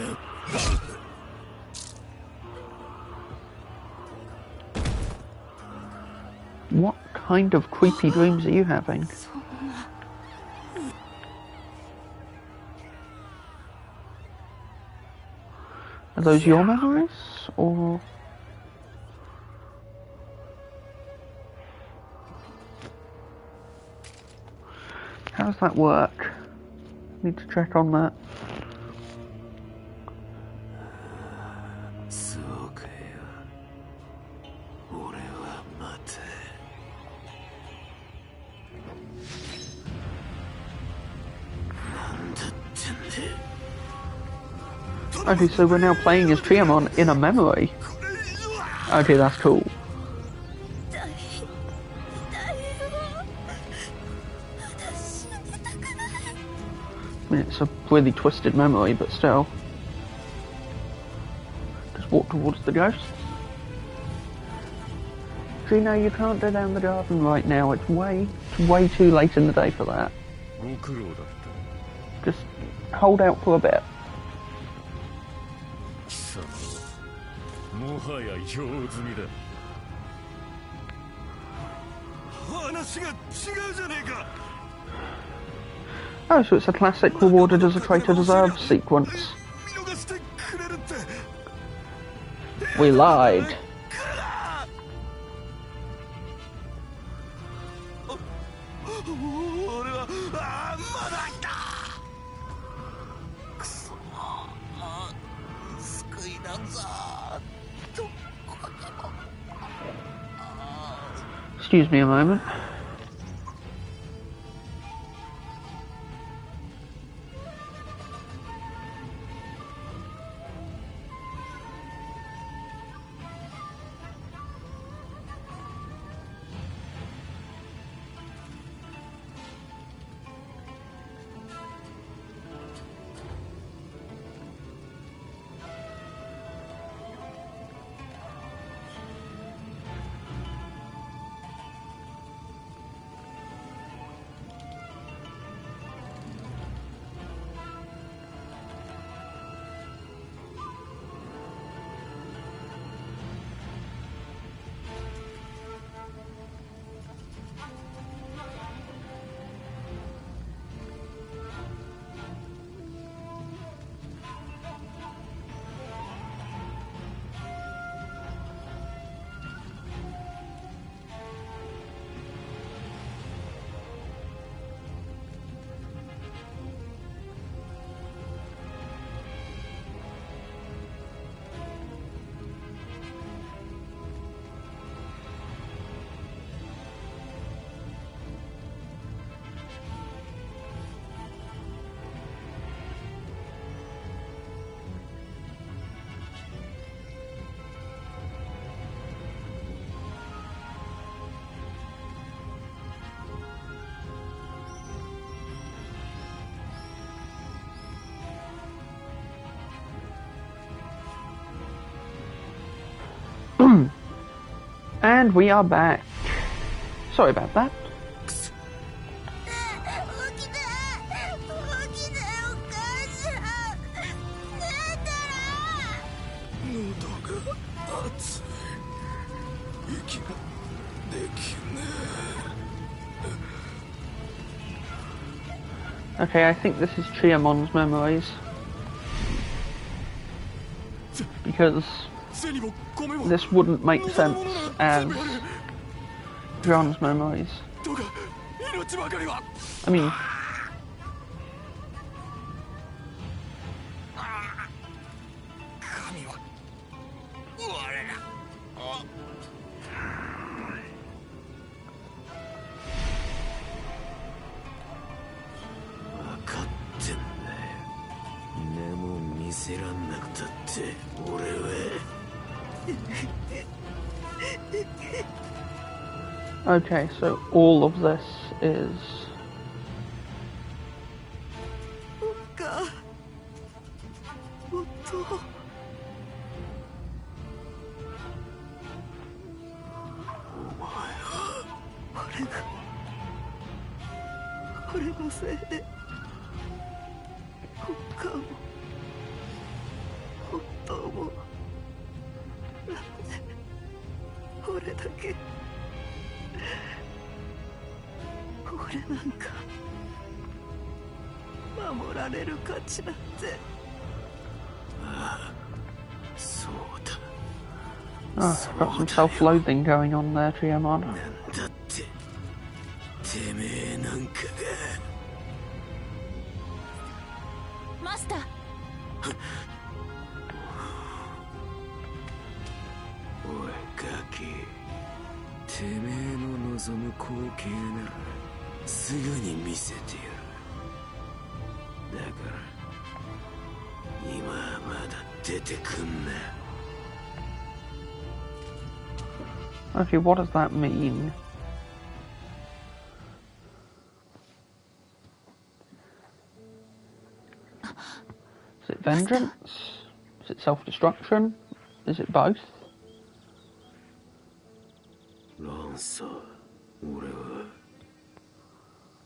What kind of creepy dreams are you having? Are those your memories, or...? How does that work? Need to check on that. そうかよ。俺はまた。なんだってんだ。 Okay, so we're now playing as Chiemon in a memory. Okay, that's cool. I mean, it's a really twisted memory, but still. Just walk towards the ghost. See, no, you can't go down the garden right now. It's way too late in the day for that. Just hold out for a bit. もはや用済みだ。話が違うじゃねえか。 Oh, so it's a classic rewarded as a traitor deserves sequence. We lied. Excuse me a moment. And we are back. Sorry about that. 起きて起きてお母さん寝たら喉が熱い息ができね Okay, I think this is Chiamon's memories. Because 背にも米も this wouldn't make sense as John's memories. どうか命ばかりは I mean, 神は我ら分かってんだよ。でも見せらんなくたって俺は okay, so all of this is 俺のせいでおっかも夫も俺だけ俺なんか守られる価値なんてそうだ oh, got some self-loathing going on there, Chiamon. なんだっててめえなんかがマスター。おいガキてめえの望む光景ならすぐに見せてやるだから今はまだ出てくんな Okay, what does that mean? Is it vengeance? Is it self-destruction? Is it both? ランサー俺は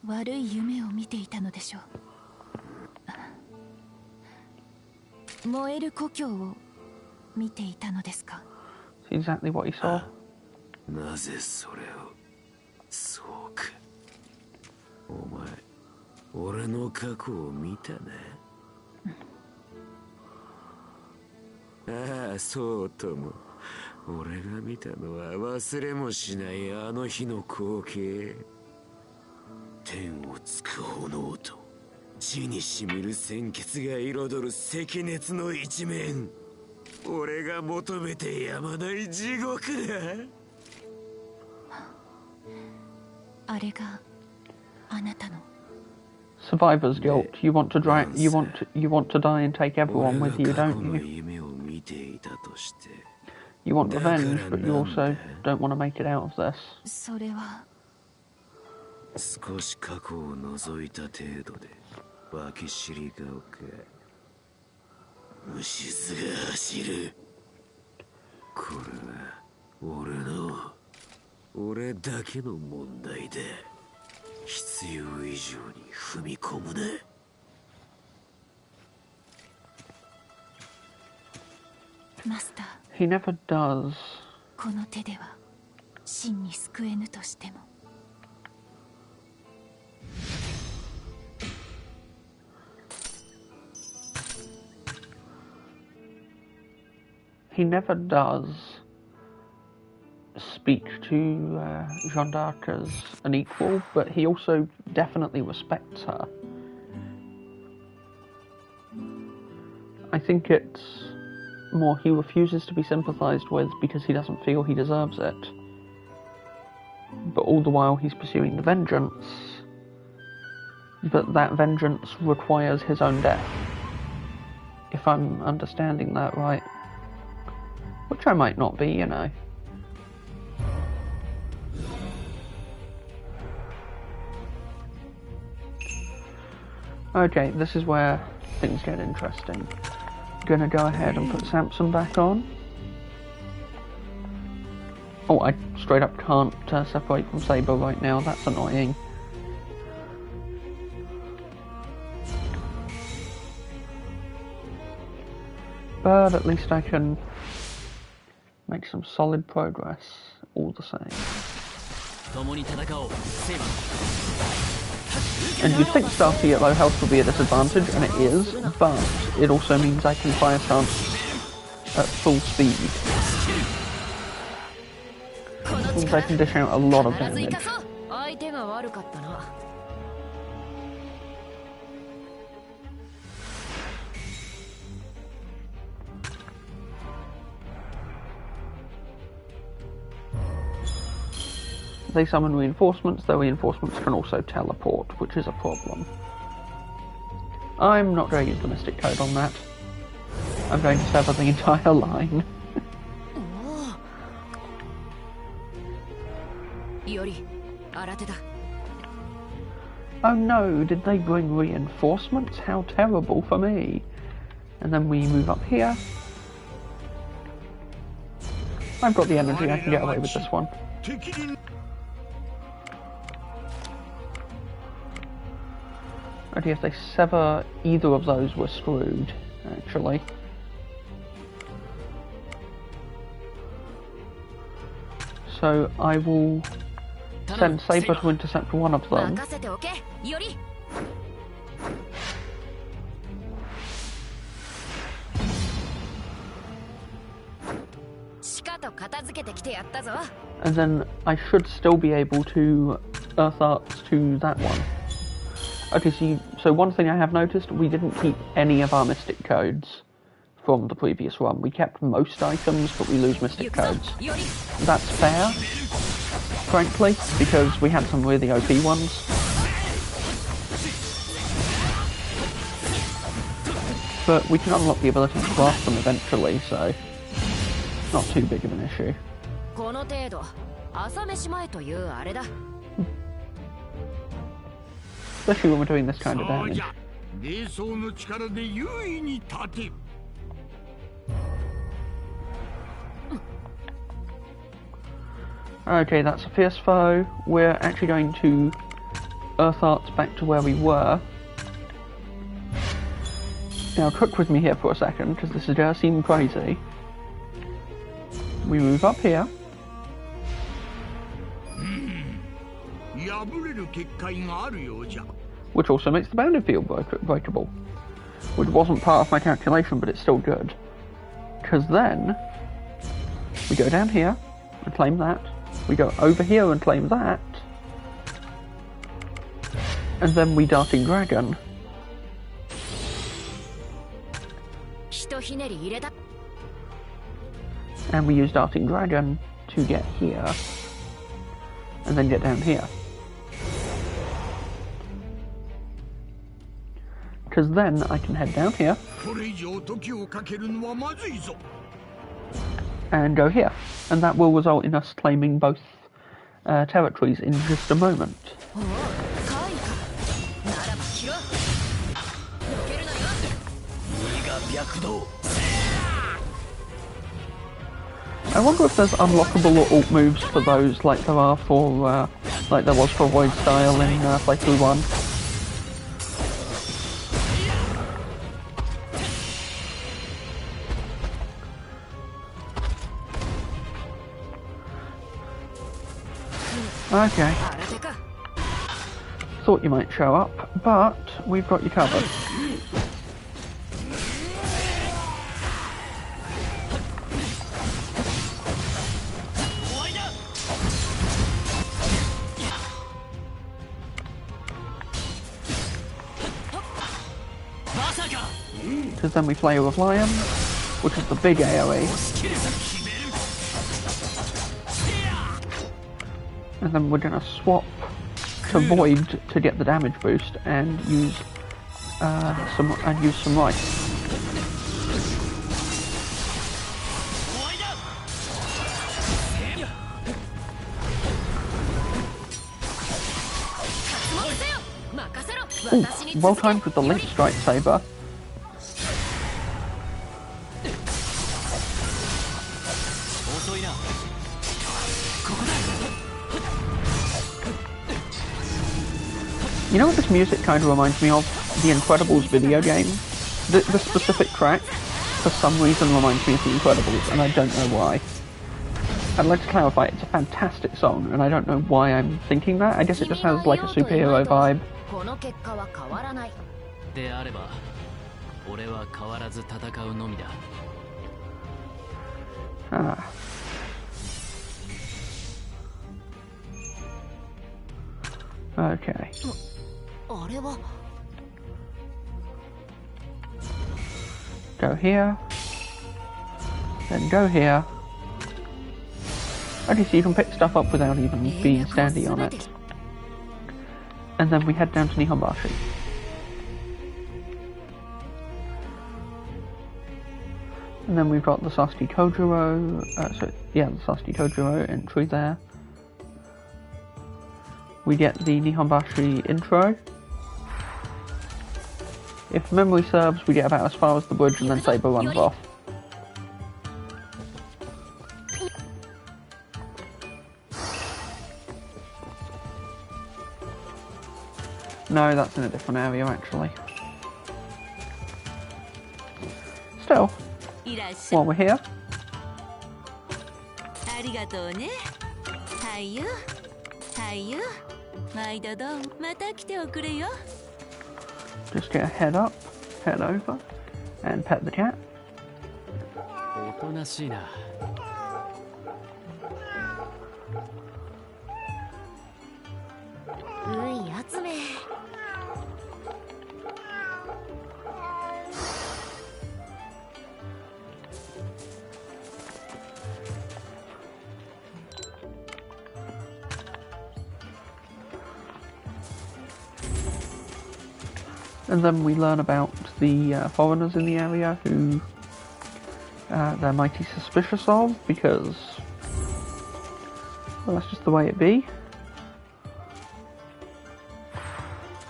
悪い夢を見ていたのでしょう。燃える故郷を見ていたのですか。 It's exactly what he saw. なぜそれをそうかお前俺の過去を見たなああそうとも俺が見たのは忘れもしないあの日の光景天をつく炎と地にしみる鮮血が彩る赤熱の一面俺が求めてやまない地獄だあれがあなたの Survivor's guilt. You want to die and take everyone with you, don't you? You want revenge, but you also don't want to make it out of this. それは少し過去を覗いた程度で化け知り顔か虫唾が走るこれは俺だけの問題だ必要以上に踏み込むなマスター He never does. この手では真に救えぬとしても He never does speak to Jeanne d'Arc as an equal, but he also definitely respects her. I think it's more he refuses to be sympathised with because he doesn't feel he deserves it. But all the while he's pursuing the vengeance. But that vengeance requires his own death. If I'm understanding that right. Which I might not be, you know. Okay, this is where things get interesting. Gonna go ahead and put Samson back on. Oh, I straight up can't separate from Saber right now, that's annoying. But at least I can make some solid progress, all the same. And you'd think starting at low health would be a disadvantage, and it is, but it also means I can fire stance at full speed. It means I can dish out a lot of damage. They summon reinforcements, though reinforcements can also teleport, which is a problem. I'm not going to use the Mystic Code on that. I'm going to sever the entire line. Oh no, did they bring reinforcements? How terrible for me. And then we move up here. I've got the energy, I can get away with this one. Alrighty, if they sever either of those, we're screwed, actually. So I will send Saber to intercept one of them. And then I should still be able to Earth Arts to that one. Okay, so one thing I have noticed, we didn't keep any of our Mystic Codes from the previous run. We kept most items, but we lose Mystic Codes. That's fair, frankly, because we had some really OP ones. But we can unlock the ability to craft them eventually, so not too big of an issue. Especially when we're doing this kind of damage. Okay, that's a fierce foe. We're actually going to Earth Arts back to where we were. Now cook with me here for a second, because this is going to seem crazy. We move up here. Which also makes the bounded field breakable. Which wasn't part of my calculation, but it's still good. Because then, we go down here and claim that. We go over here and claim that. And then we Darting Dragon. And we use Darting Dragon to get here. And then get down here. Because then I can head down here and go here, and that will result in us claiming both territories in just a moment. I wonder if there's unlockable or alt moves for those, like there are for, like there was for Void Style in Playthrough 1. Okay. Thought you might show up, but we've got you covered. Because then we play with Lion, which is the big AoE. And then we're going to swap to Void to get the damage boost and use some rice. Ooh, well timed with the Link Strike Saber. You know what this music kind of reminds me of? The Incredibles video game. The specific track, for some reason, reminds me of The Incredibles, and I don't know why. I'd like to clarify, it's a fantastic song, and I don't know why I'm thinking that. I guess it just has like a superhero vibe. であれば、俺は変わらず戦うのみだ。Ah. Okay. あれは Go here. Then go here. Okay, so you can pick stuff up without even being standing on it. And then we head down to Nihonbashi. And then we've got the Sasuke Kojiro, the Sasuke Kojiro entry there. We get the Nihonbashi intro. If memory serves, we get about as far as the bridge and then Saber runs off. No, that's in a different area actually. Still, while we're here. Just get a head up, head over, and pet the cat. おとなしいな。集め And then we learn about the foreigners in the area who they're mighty suspicious of because, well, that's just the way it be.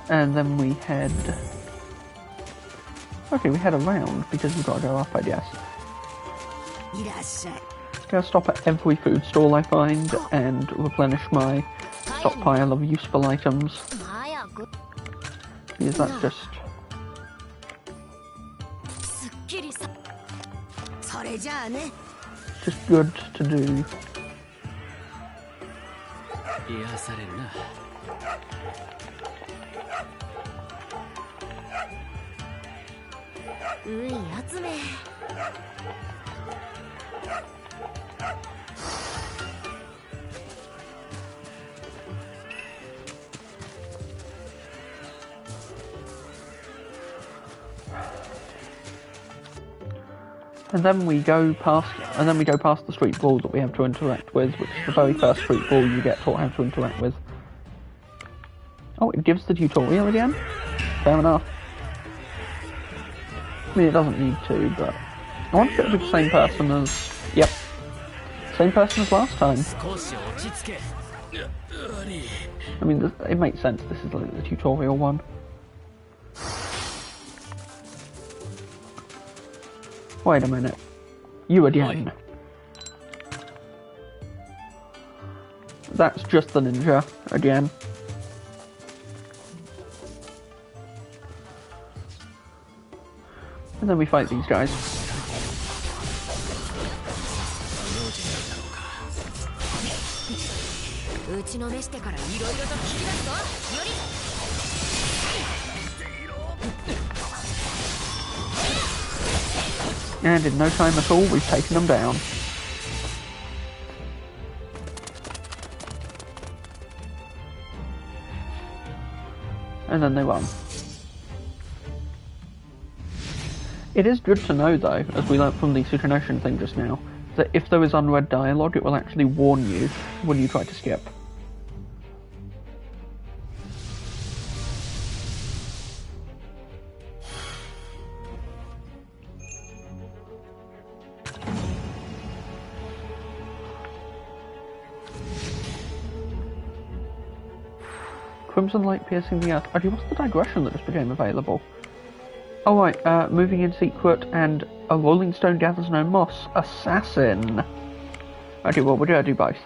And then we head... Okay, we head around because we've got to go up, I guess. Gotta stop at every food stall I find and replenish my stockpile of useful items. Because that's just good to do. 癒されるな。集め And then we go past the street brawl that we have to interact with, which is the very first street brawl you get taught how to interact with. Oh, it gives the tutorial again? Fair enough. I mean, it doesn't need to, but I wonder if it'll be the same person as... Yep. Same person as last time. I mean, it makes sense, this is like the tutorial one. Wait a minute. You again. That's just the ninja again. And then we fight these guys. And in no time at all, we've taken them down. And then they run. It is good to know, though, as we learnt from the Tsukunoshin thing just now, that if there is unread dialogue, it will actually warn you when you try to skip. Crimson light piercing the earth. Okay, what's the digression that just became available? Oh right, moving in secret and a rolling stone gathers no moss. Assassin! Okay, well we're gonna do both.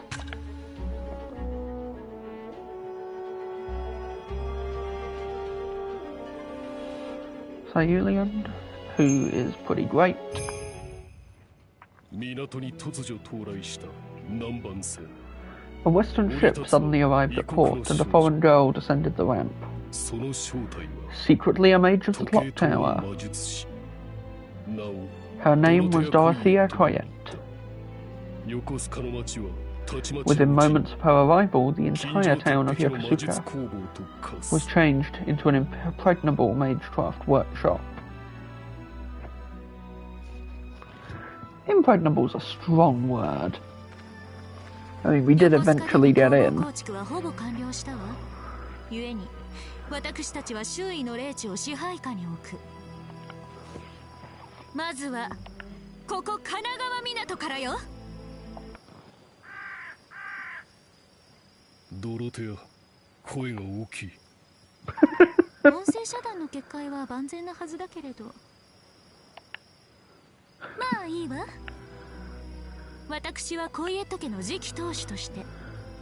Thailand, who is pretty great. 港に突如到来した南蛮船 A western ship suddenly arrived at port, and a foreign girl descended the ramp. その正体は Secretly a mage of the 時 clock 計塔の tower. 魔術師なお Her name was Dorothea Coyet. 横須賀の町はたちまち Within moments of her arrival, the 近所 entire town of 鉄壁の魔術 Yokosuka 工房と化 was す changed into an impregnable magecraft workshop. Impregnable's a strong word. I mean, we did eventually get in. 構築はほぼ完了したわ。故に私たちは周囲の霊地を支配下に置く。まずはここ神奈川港からよ。ドロテア声が大きい音声遮断の結界は万全なはずだけれど。まあいいわ。私はコイエット家の次期当主として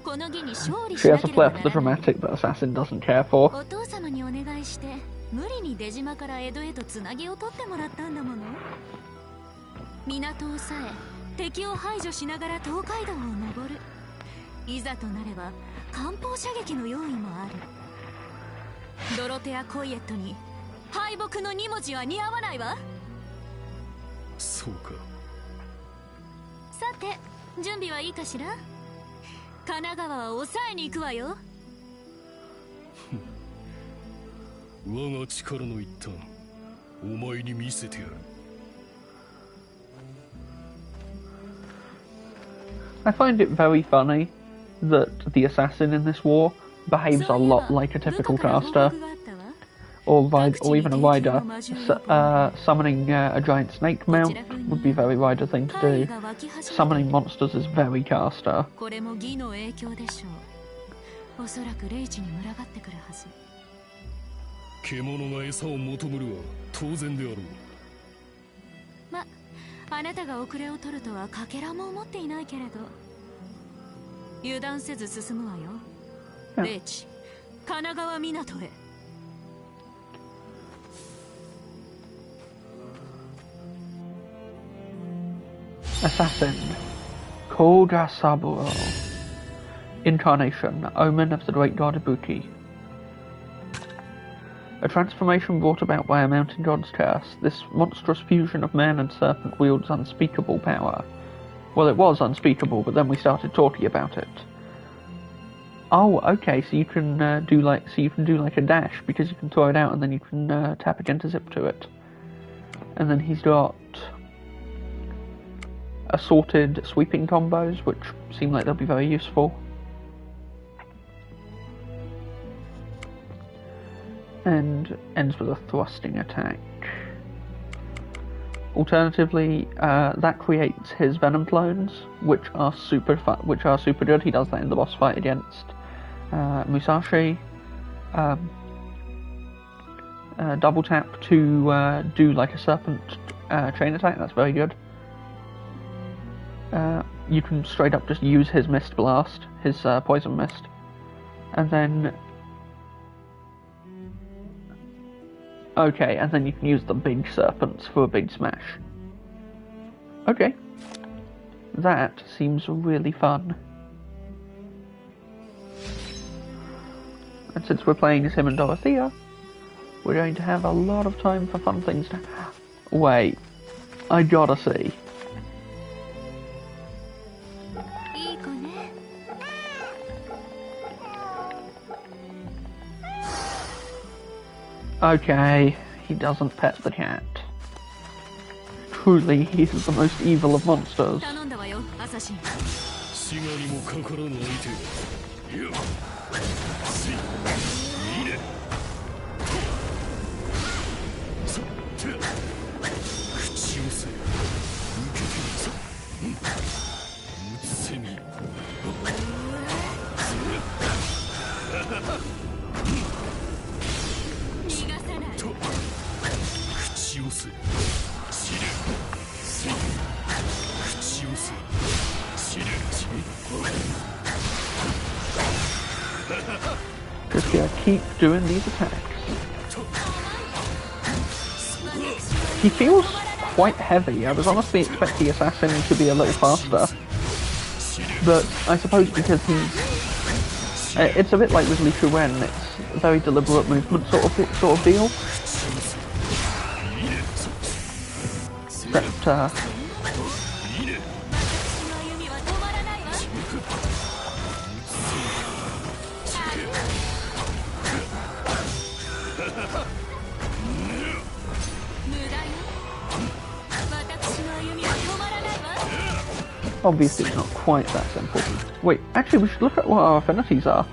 この儀に勝利し She な has け a れば flair な for the らない。 dramatic that Assassin doesn't care for. お父様にお願いして無理に出島から江戸へとつなぎを取ってもらったんだもの。港を抑え敵を排除しながら東海道を登る。いざとなれば艦砲射撃の用意もある。ドロテア・コイエットに敗北の2文字は似合わないわ。そうかさて準備はいいかしら。神奈川は抑えに行くわよ。我が力の一端お前に見せてやる I find it very funny that the assassin in this war behaves a lot like a typical caster, or even a rider. Summoning a giant snake mount would be a very rider thing to do. Summoning monsters is very caster. これも義の影響でしょう。おそらく霊地に群がってくるはず。獣が餌を求むるは当然であろうま、あなたが遅れを取るとはかけらも思っていないけれど油断せず進むわよ。霊地神奈川港へ。Assassin. Koga Saburo. Incarnation. Omen of the great god Ibuki. A transformation brought about by a mountain god's curse. This monstrous fusion of man and serpent wields unspeakable power. Well, it was unspeakable, but then we started talking about it. Oh, okay, so you can do like a dash, because you can throw it out and then you can tap again to zip to it. And then he's got assorted sweeping combos, which seem like they'll be very useful. And ends with a thrusting attack. Alternatively, that creates his venom clones, which are super good. He does that in the boss fight against Musashi. Double tap to do like a serpent chain attack. That's very good. You can straight up just use his mist blast, his poison mist, and then okay, and then you can use the big serpents for a big smash. Okay, that seems really fun. And since we're playing as him and Dorothea, we're going to have a lot of time for fun things to... Wait, I gotta see. Okay, he doesn't pet the cat. Truly, he is the most evil of monsters. Just gonna keep doing these attacks. He feels quite heavy. I was honestly expecting Assassin to be a little faster. But I suppose because he's... it's a bit like with Li Shuwen, it's a very deliberate movement sort of deal. Except, obviously it's not quite that simple. Wait, actually we should look at what our affinities are.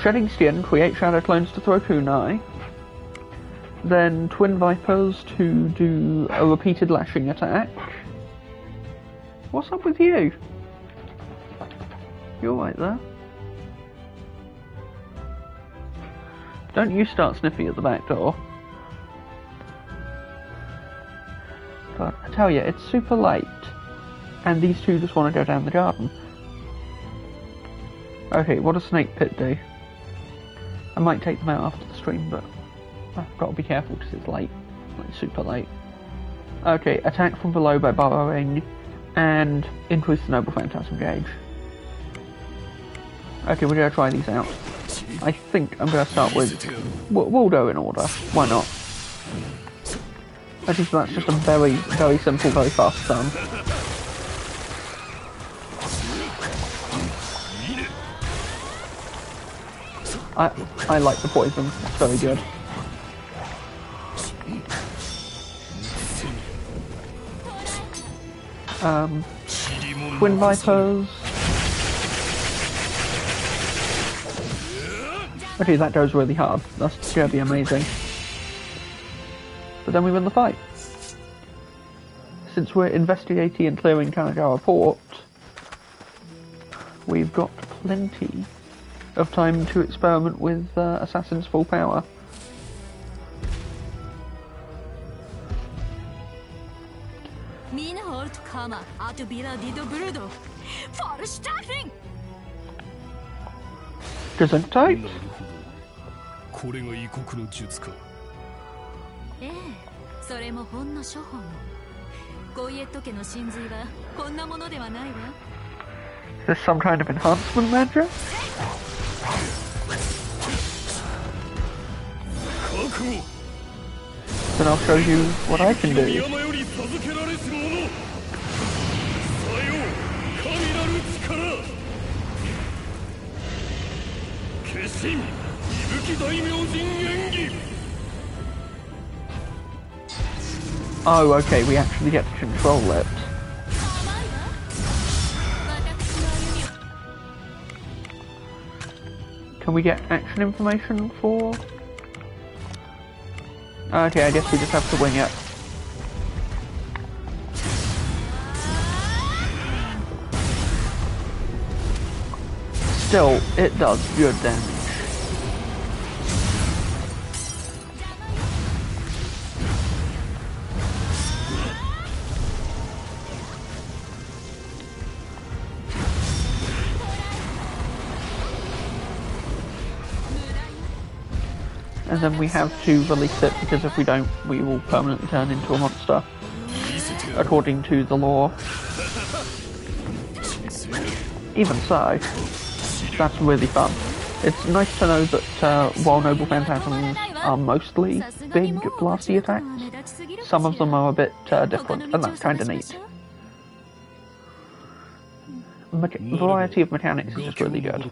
Shedding Skin, create shadow clones to throw kunai. Then Twin Vipers to do a repeated lashing attack. What's up with you? You're right there. Don't you start Sniffy at the back door. God, I tell you, it's super late. And these two just want to go down the garden. Okay, what does Snake Pit do? I might take them out after the stream, but I've got to be careful because it's late. It's super late. Okay, attack from below by burrowing, and increase the Noble Phantasm gauge. Okay, we're going to try these out. I think I'm going to start with... We'll go in order. Why not? I think that's just a very, very simple, very fast stun. I like the poison, it's very good. Twin Vipers. Okay, that goes really hard. That's gonna be amazing. But then we win the fight. Since we're investigating and clearing Kanagawa Port, we've got plenty of time to experiment with Assassin's full power. Gesundheit? これが異国の術か。ええ、それもほんの処方の。ゴイエット家の神髄はこんなものではないわ。Is this some kind of enhancement magic? Then I'll show you what I can do. Oh, okay, we actually get to control it. Can we get action information for... Okay, I guess we just have to wing it. Still, it does good damage. And then we have to release it, because if we don't, we will permanently turn into a monster, according to the law. Even so, that's really fun. It's nice to know that while Noble Phantasms are mostly big blasty attacks, some of them are a bit different, and that's kind of neat. Variety of mechanics is just really good.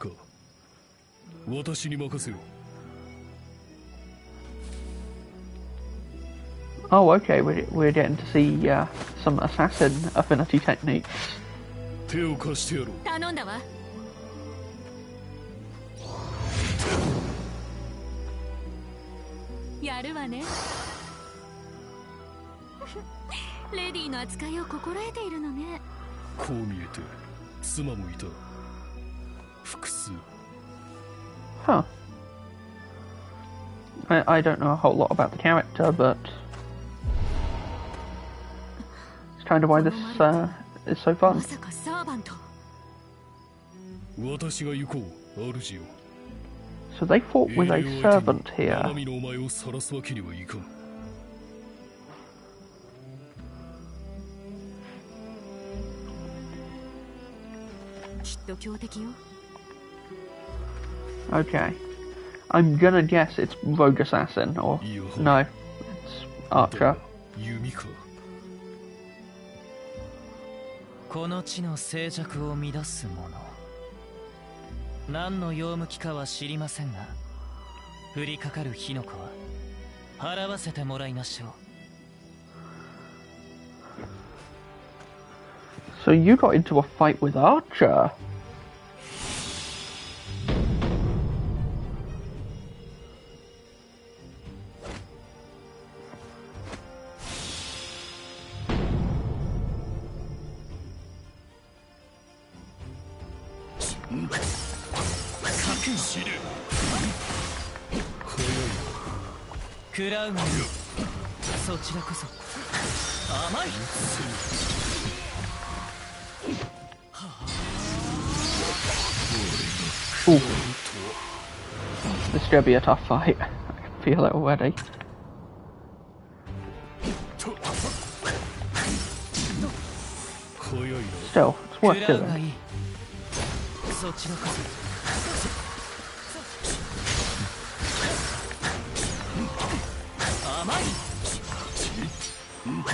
Oh, okay, we're getting to see some assassin affinity techniques. Huh. I don't know a whole lot about the character, but it's kind of why this is so fun. So they fought with a servant here. きっと強敵よ。 Okay. I'm gonna guess it's Rogue Assassin, or... No, it's Archer. 弓か。この地の静寂を乱すもの、何の用向きかは知りませんが、降りかかる火の粉は払わせてもらいましょう。 So you got into a fight with Archer? Crown. そちらこそ甘い。 Ooh. This is gonna be a tough fight. I can feel it already. Still, it's worth doing. そちらこそ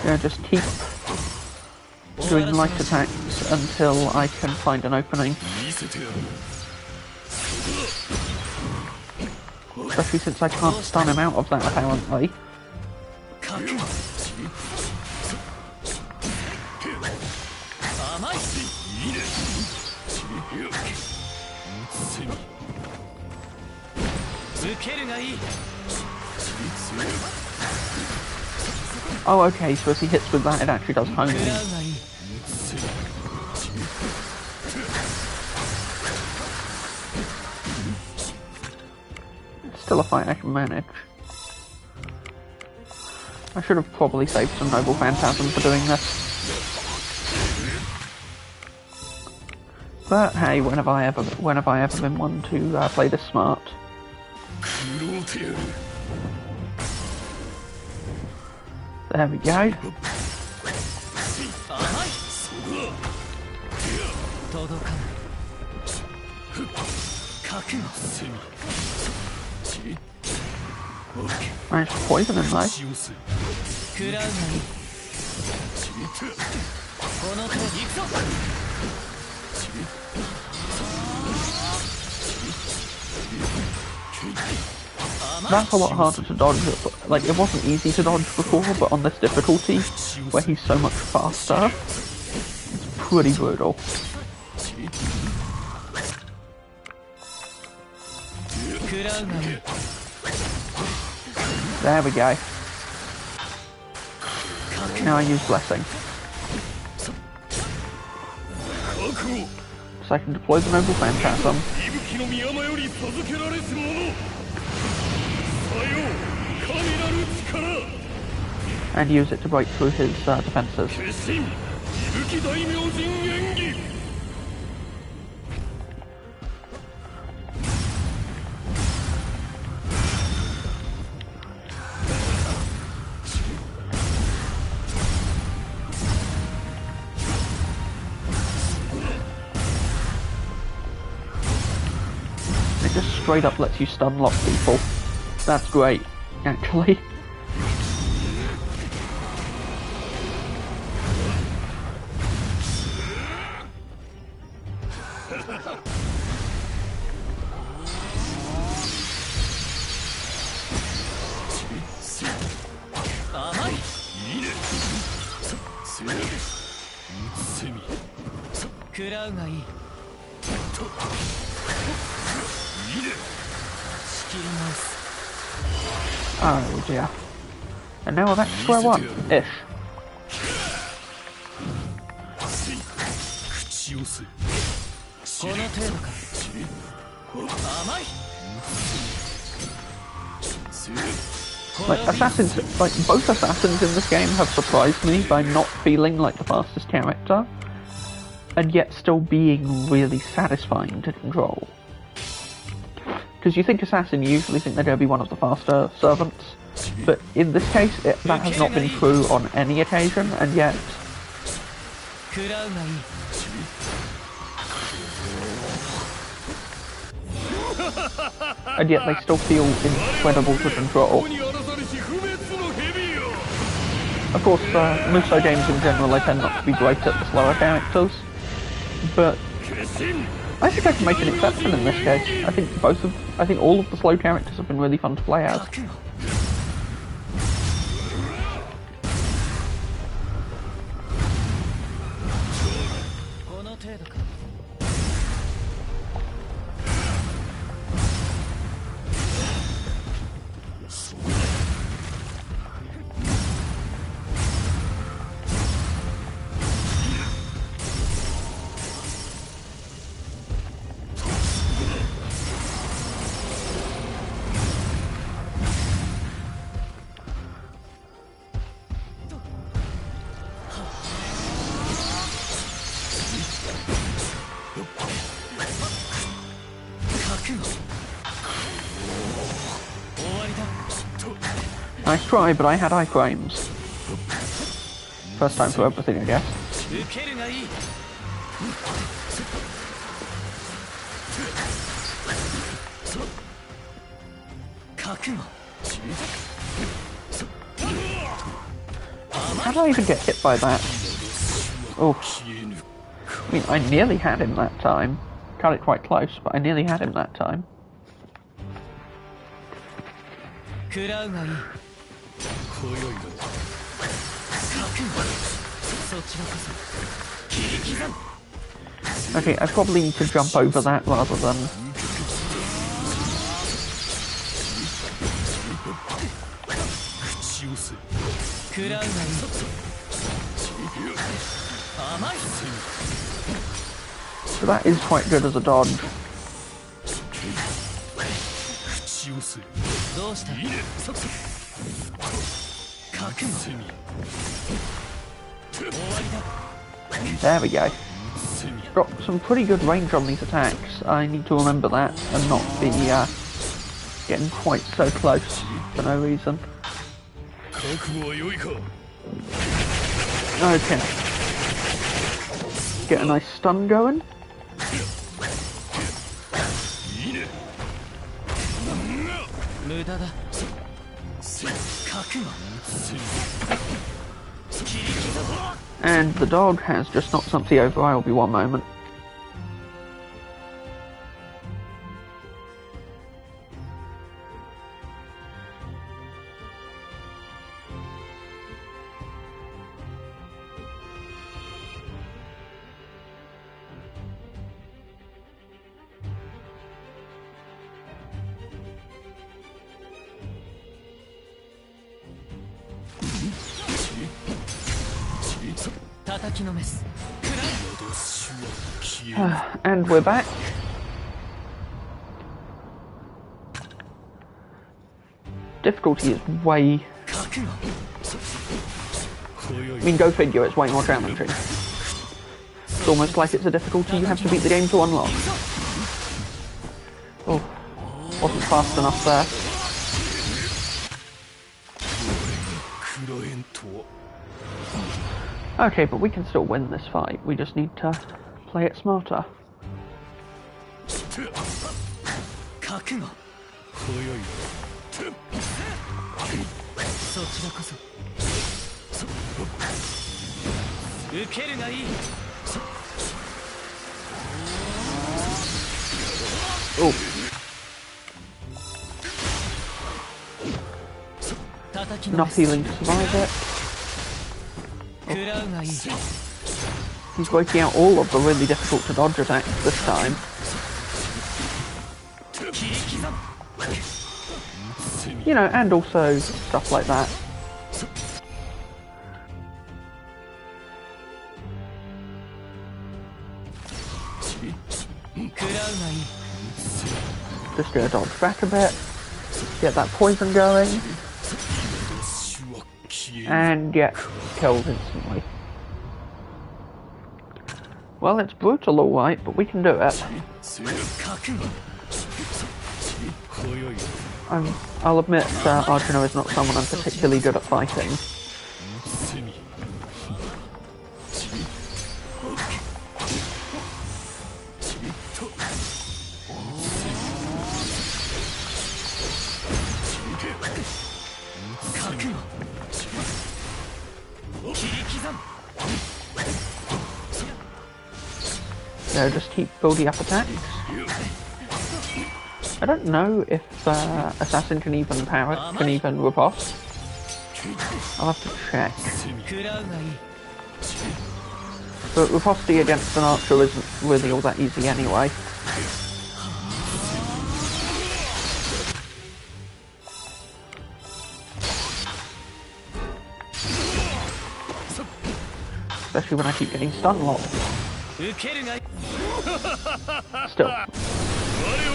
Yeah, just keep doing light attacks until I can find an opening. Especially since I can't stun him out of that, apparently. Oh, okay, so if he hits with that, it actually does home him. Still a fight I can manage. I should have probably saved some Noble Phantasm for doing this. But hey, when have I ever been one to play this smart? There we go. Managed to poison him though. That's a lot harder to dodge. Like, it wasn't easy to dodge before, but on this difficulty, where he's so much faster, it's pretty brutal. There we go. Now I use Blessing. So I can deploy the Noble Phantasm. And use it to break through his defences. It just straight up lets you stun lock people. That's great, actually. Oh dear. And now we're back to square one, ish. Like, both assassins in this game have surprised me by not feeling like the fastest character, and yet still being really satisfying to control. Because you think Assassin, you usually think they're going to be one of the faster servants, but in this case, that has not been true on any occasion, and yet... and yet they still feel incredible to control. Of course, Muso games in general, they tend not to be great at the slower characters, but I think I can make an exception in this case. I think all of the slow characters have been really fun to play as. Nice try, but I had iframes. First time for everything, I guess. How did I even get hit by that? Oh. I mean, I nearly had him that time. Cut it quite close, but I nearly had him that time. Okay, I probably need to jump over that rather than... So that is quite good as a dodge. There we go. Got some pretty good range on these attacks. I need to remember that and not be getting quite so close for no reason. Okay. Get a nice stun going. And the dog has just knocked something over. I'll be one moment. And we're back. Difficulty is way... I mean, go figure, it's way more challenging. It's almost like it's a difficulty you have to beat the game to unlock. Oh, wasn't fast enough there. Okay, but we can still win this fight. We just need to play it smarter. Oh. Enough healing to survive it. Oh. He's working out all of the really difficult to dodge attacks this time. You know, and also stuff like that. Just gonna dodge back a bit, get that poison going, and get killed instantly. Well, it's brutal alright, but we can do it. I'll admit Arjuna is not someone I'm particularly good at fighting. go, just keep building up attacks. I don't know if Assassin can even riposte. I'll have to check. But riposting against an archer isn't really all that easy anyway. Especially when I keep getting stun locked. Still.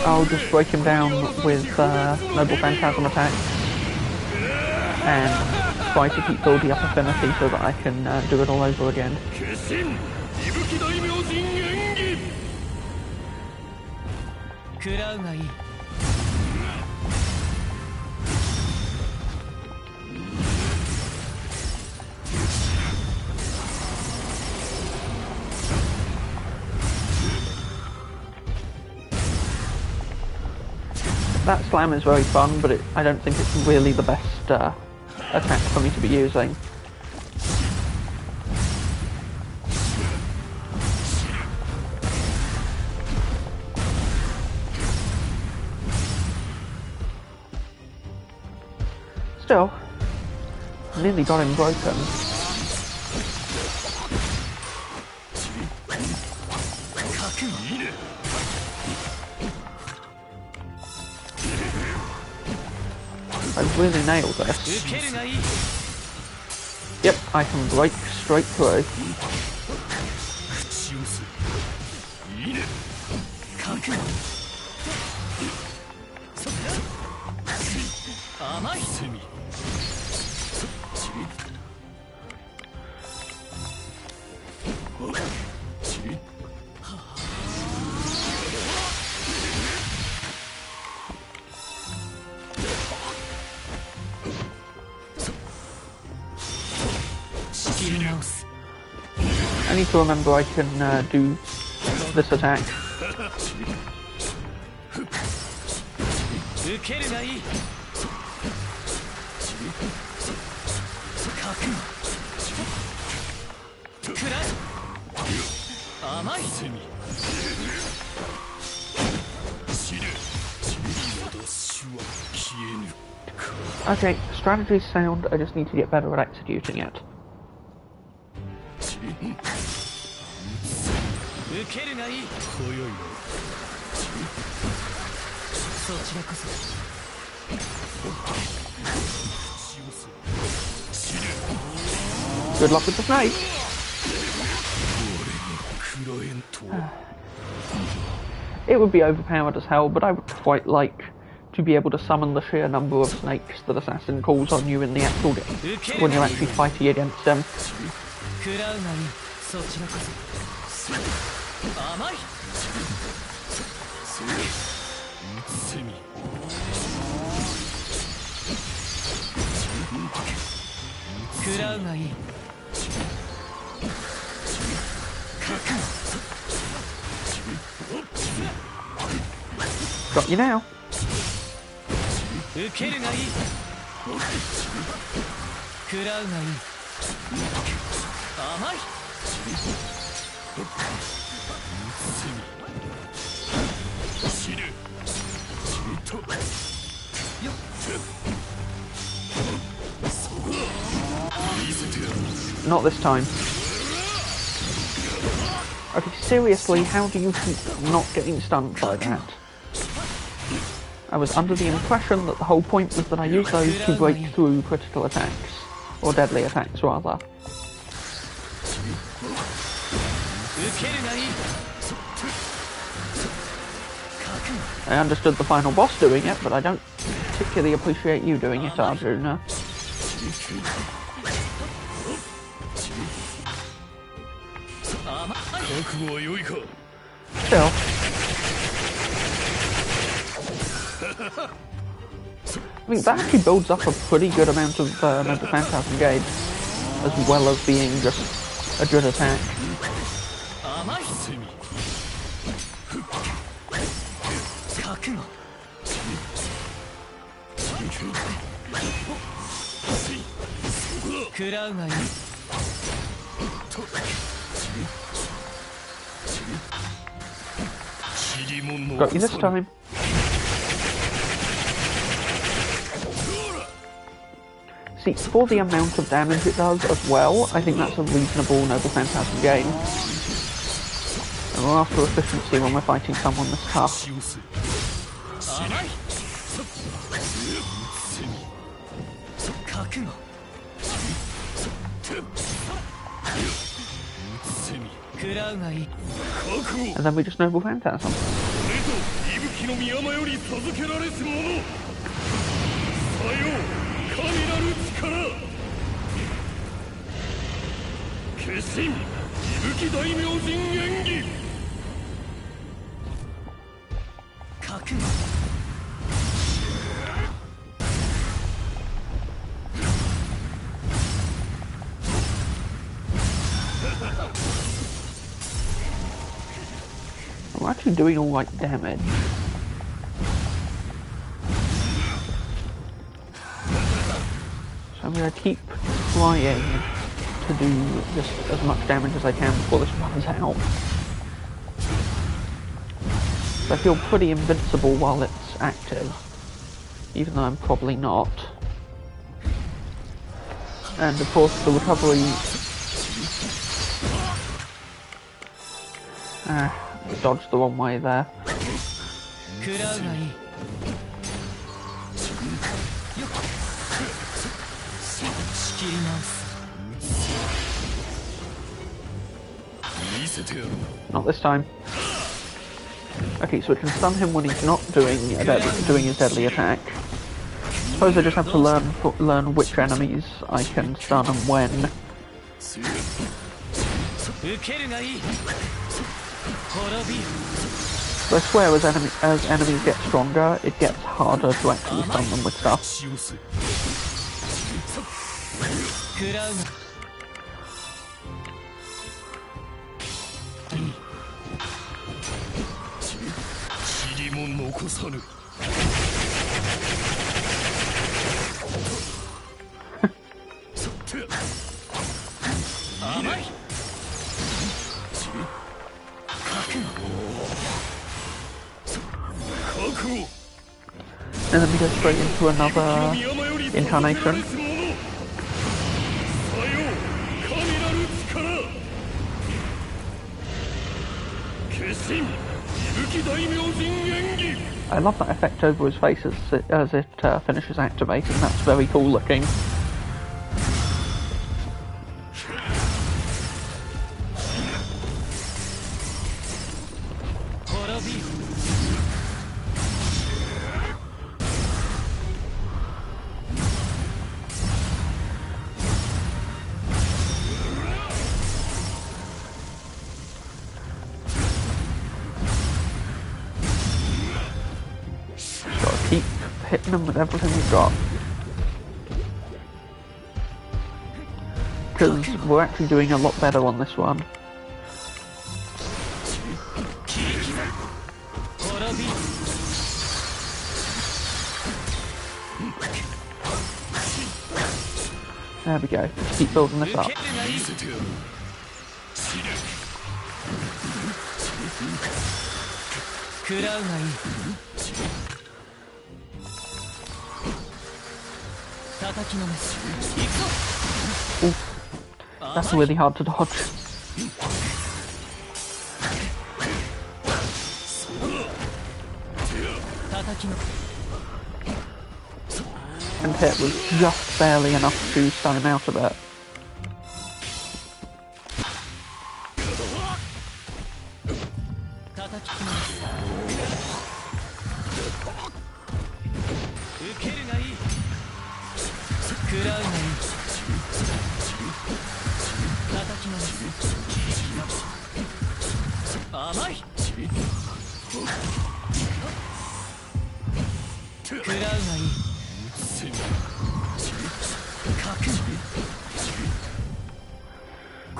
I'll just break him down with Noble Phantasm attack and try to keep building up affinity so that I can do it all over again. That slam is very fun, but I don't think it's really the best attack for me to be using. Still, nearly got him broken. I really nailed this. Yep, I can break straight through. I need to remember I can do this attack. Okay, strategy's sound, I just need to get better at executing it. Good luck with the snake! It would be overpowered as hell, but I would quite like to be able to summon the sheer number of snakes that Assassin calls on you in the actual game, when you're actually fighting against them. Got you now. Not this time. Okay, seriously, how do you keep not getting stunned by that? I was under the impression that the whole point was that I use those to break through critical attacks. Or deadly attacks, rather. I understood the final boss doing it, but I don't particularly appreciate you doing it, Arjuna. Still. I mean, that actually builds up a pretty good amount of Noble Phantasm gauge, as well as being just a good attack. Got you this time. See, for the amount of damage it does as well, I think that's a reasonable Noble Phantasm game. And we're after efficiency when we're fighting someone this tough. And then we just Noble Phantasm. I'm actually doing alright damage. So I'm going to keep trying to do just as much damage as I can before this runs out. So I feel pretty invincible while it's active, even though I'm probably not. And of course the recovery... dodged the wrong way there. Not this time. Okay, so it can stun him when he's not doing his deadly attack. Suppose I just have to learn which enemies I can stun and when. So I swear as enemies get stronger, it gets harder to actually stun them with stuff. And then we go straight into another incarnation. I love that effect over his face as it finishes activating. That's very cool looking. Keep hitting them with everything you've got. Because we're actually doing a lot better on this one. There we go. Just keep building this up. Ooh, that's really hard to dodge. And hit was just barely enough to stun him out of it.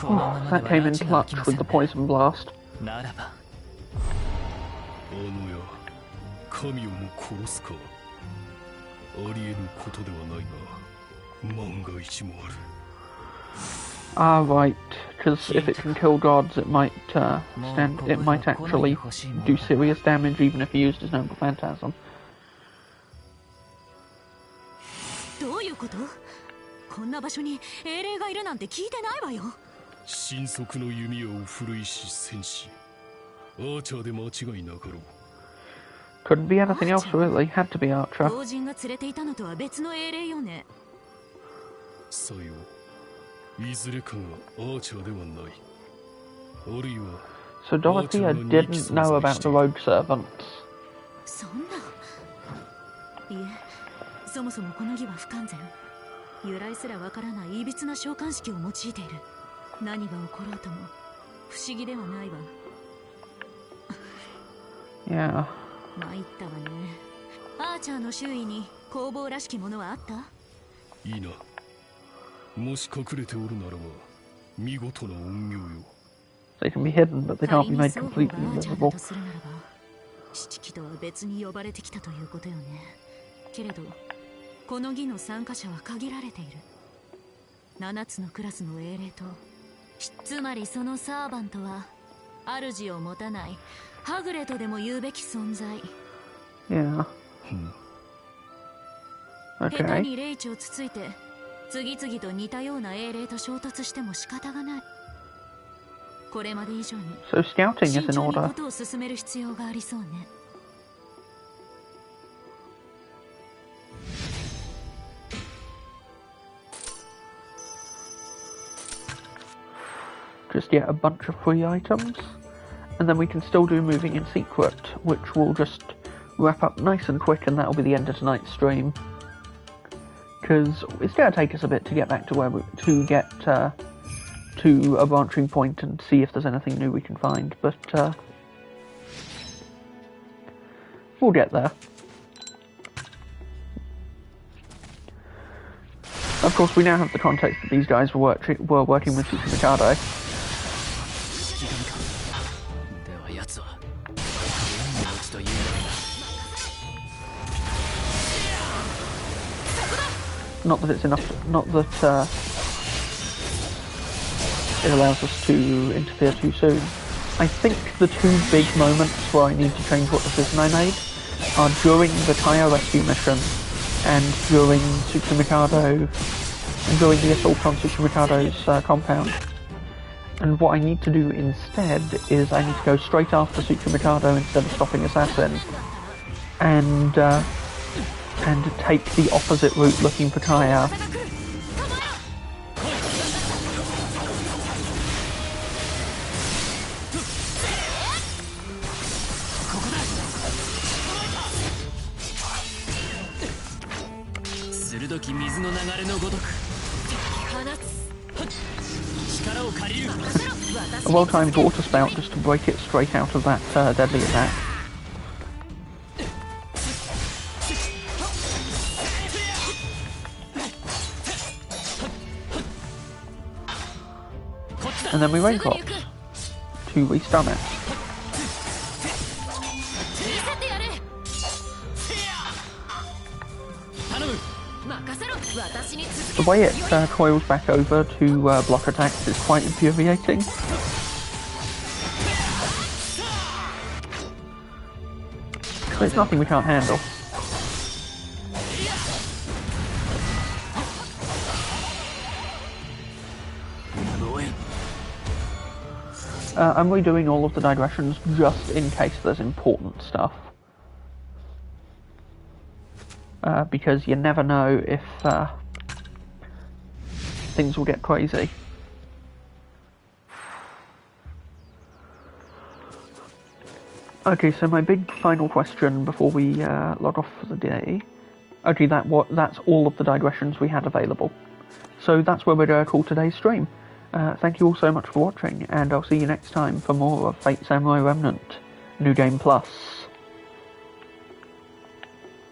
Oh, that came in clutch with the poison blast. Ah, right. because if it can kill gods, it might actually do serious damage even if used as Noble Phantasm. どういうこと？こんな場所に英霊がいるなんて聞いてないわよ。神速の弓矢を振るいし戦士。アーチャーで間違いなかろう。 Couldn't be anything else really, had to be Archer. 老人が連れていたのとは別の英霊よね。さよう。いずれかがアーチャーではない。あるいは So Dorothea didn't know about the rogue servants. そんな。いえ、そもそもこの儀は不完全。由来すらわからない歪な召喚式を用いている。何が起ころうとも不思議ではないわ。Yeah. 参ったわね。アーチャーの周囲に工房らしきものはあった？いいな。もし隠れておるならば見事な怨行よ。 They can be hidden, but they can't be made completely アーチャー invisible. だとするならば、七騎とは別に呼ばれてきたということよね。けれど、この儀の参加者は限られている。7つのクラスの英霊と、つまりそのサーバントは、主を持たないはぐれとでも言うべき存在。Yeah. 下手 Okay. に霊地をつついて、次々と似たような英霊と衝突しても仕方がない。これまで以上に So scouting is 慎 in 重に order. ことを進める必要がありそうね。Just get a bunch of free items, and then we can still do moving in secret, which will just wrap up nice and quick, and that'll be the end of tonight's stream. Because it's going to take us a bit to get back to where to a branching point and see if there's anything new we can find, but we'll get there. Of course, we now have the context that these guys were working with Super Mikado. では奴は何の落ちというのだ。 Not that it's enough. Not that it allows us to interfere too soon. I think the two big moments where I need to change what decision I made are during the Kaya rescue mission and during Super Mikado and during the assault on Super Mikado's compound. And what I need to do instead is I need to go straight after Super Mikado instead of stopping Assassin, and take the opposite route looking for Kaya. A well-timed water spout just to break it straight out of that deadly attack. And then we rain drops to restun it. The way it coils back over to block attacks is quite infuriating. But it's nothing we can't handle. I'm redoing all of the digressions just in case there's important stuff. Because you never know if things will get crazy. Okay, so my big final question before we log off for the day. Okay, that's all of the digressions we had available. So that's where we're going to call today's stream. Thank you all so much for watching, and I'll see you next time for more of Fate Samurai Remnant New Game Plus.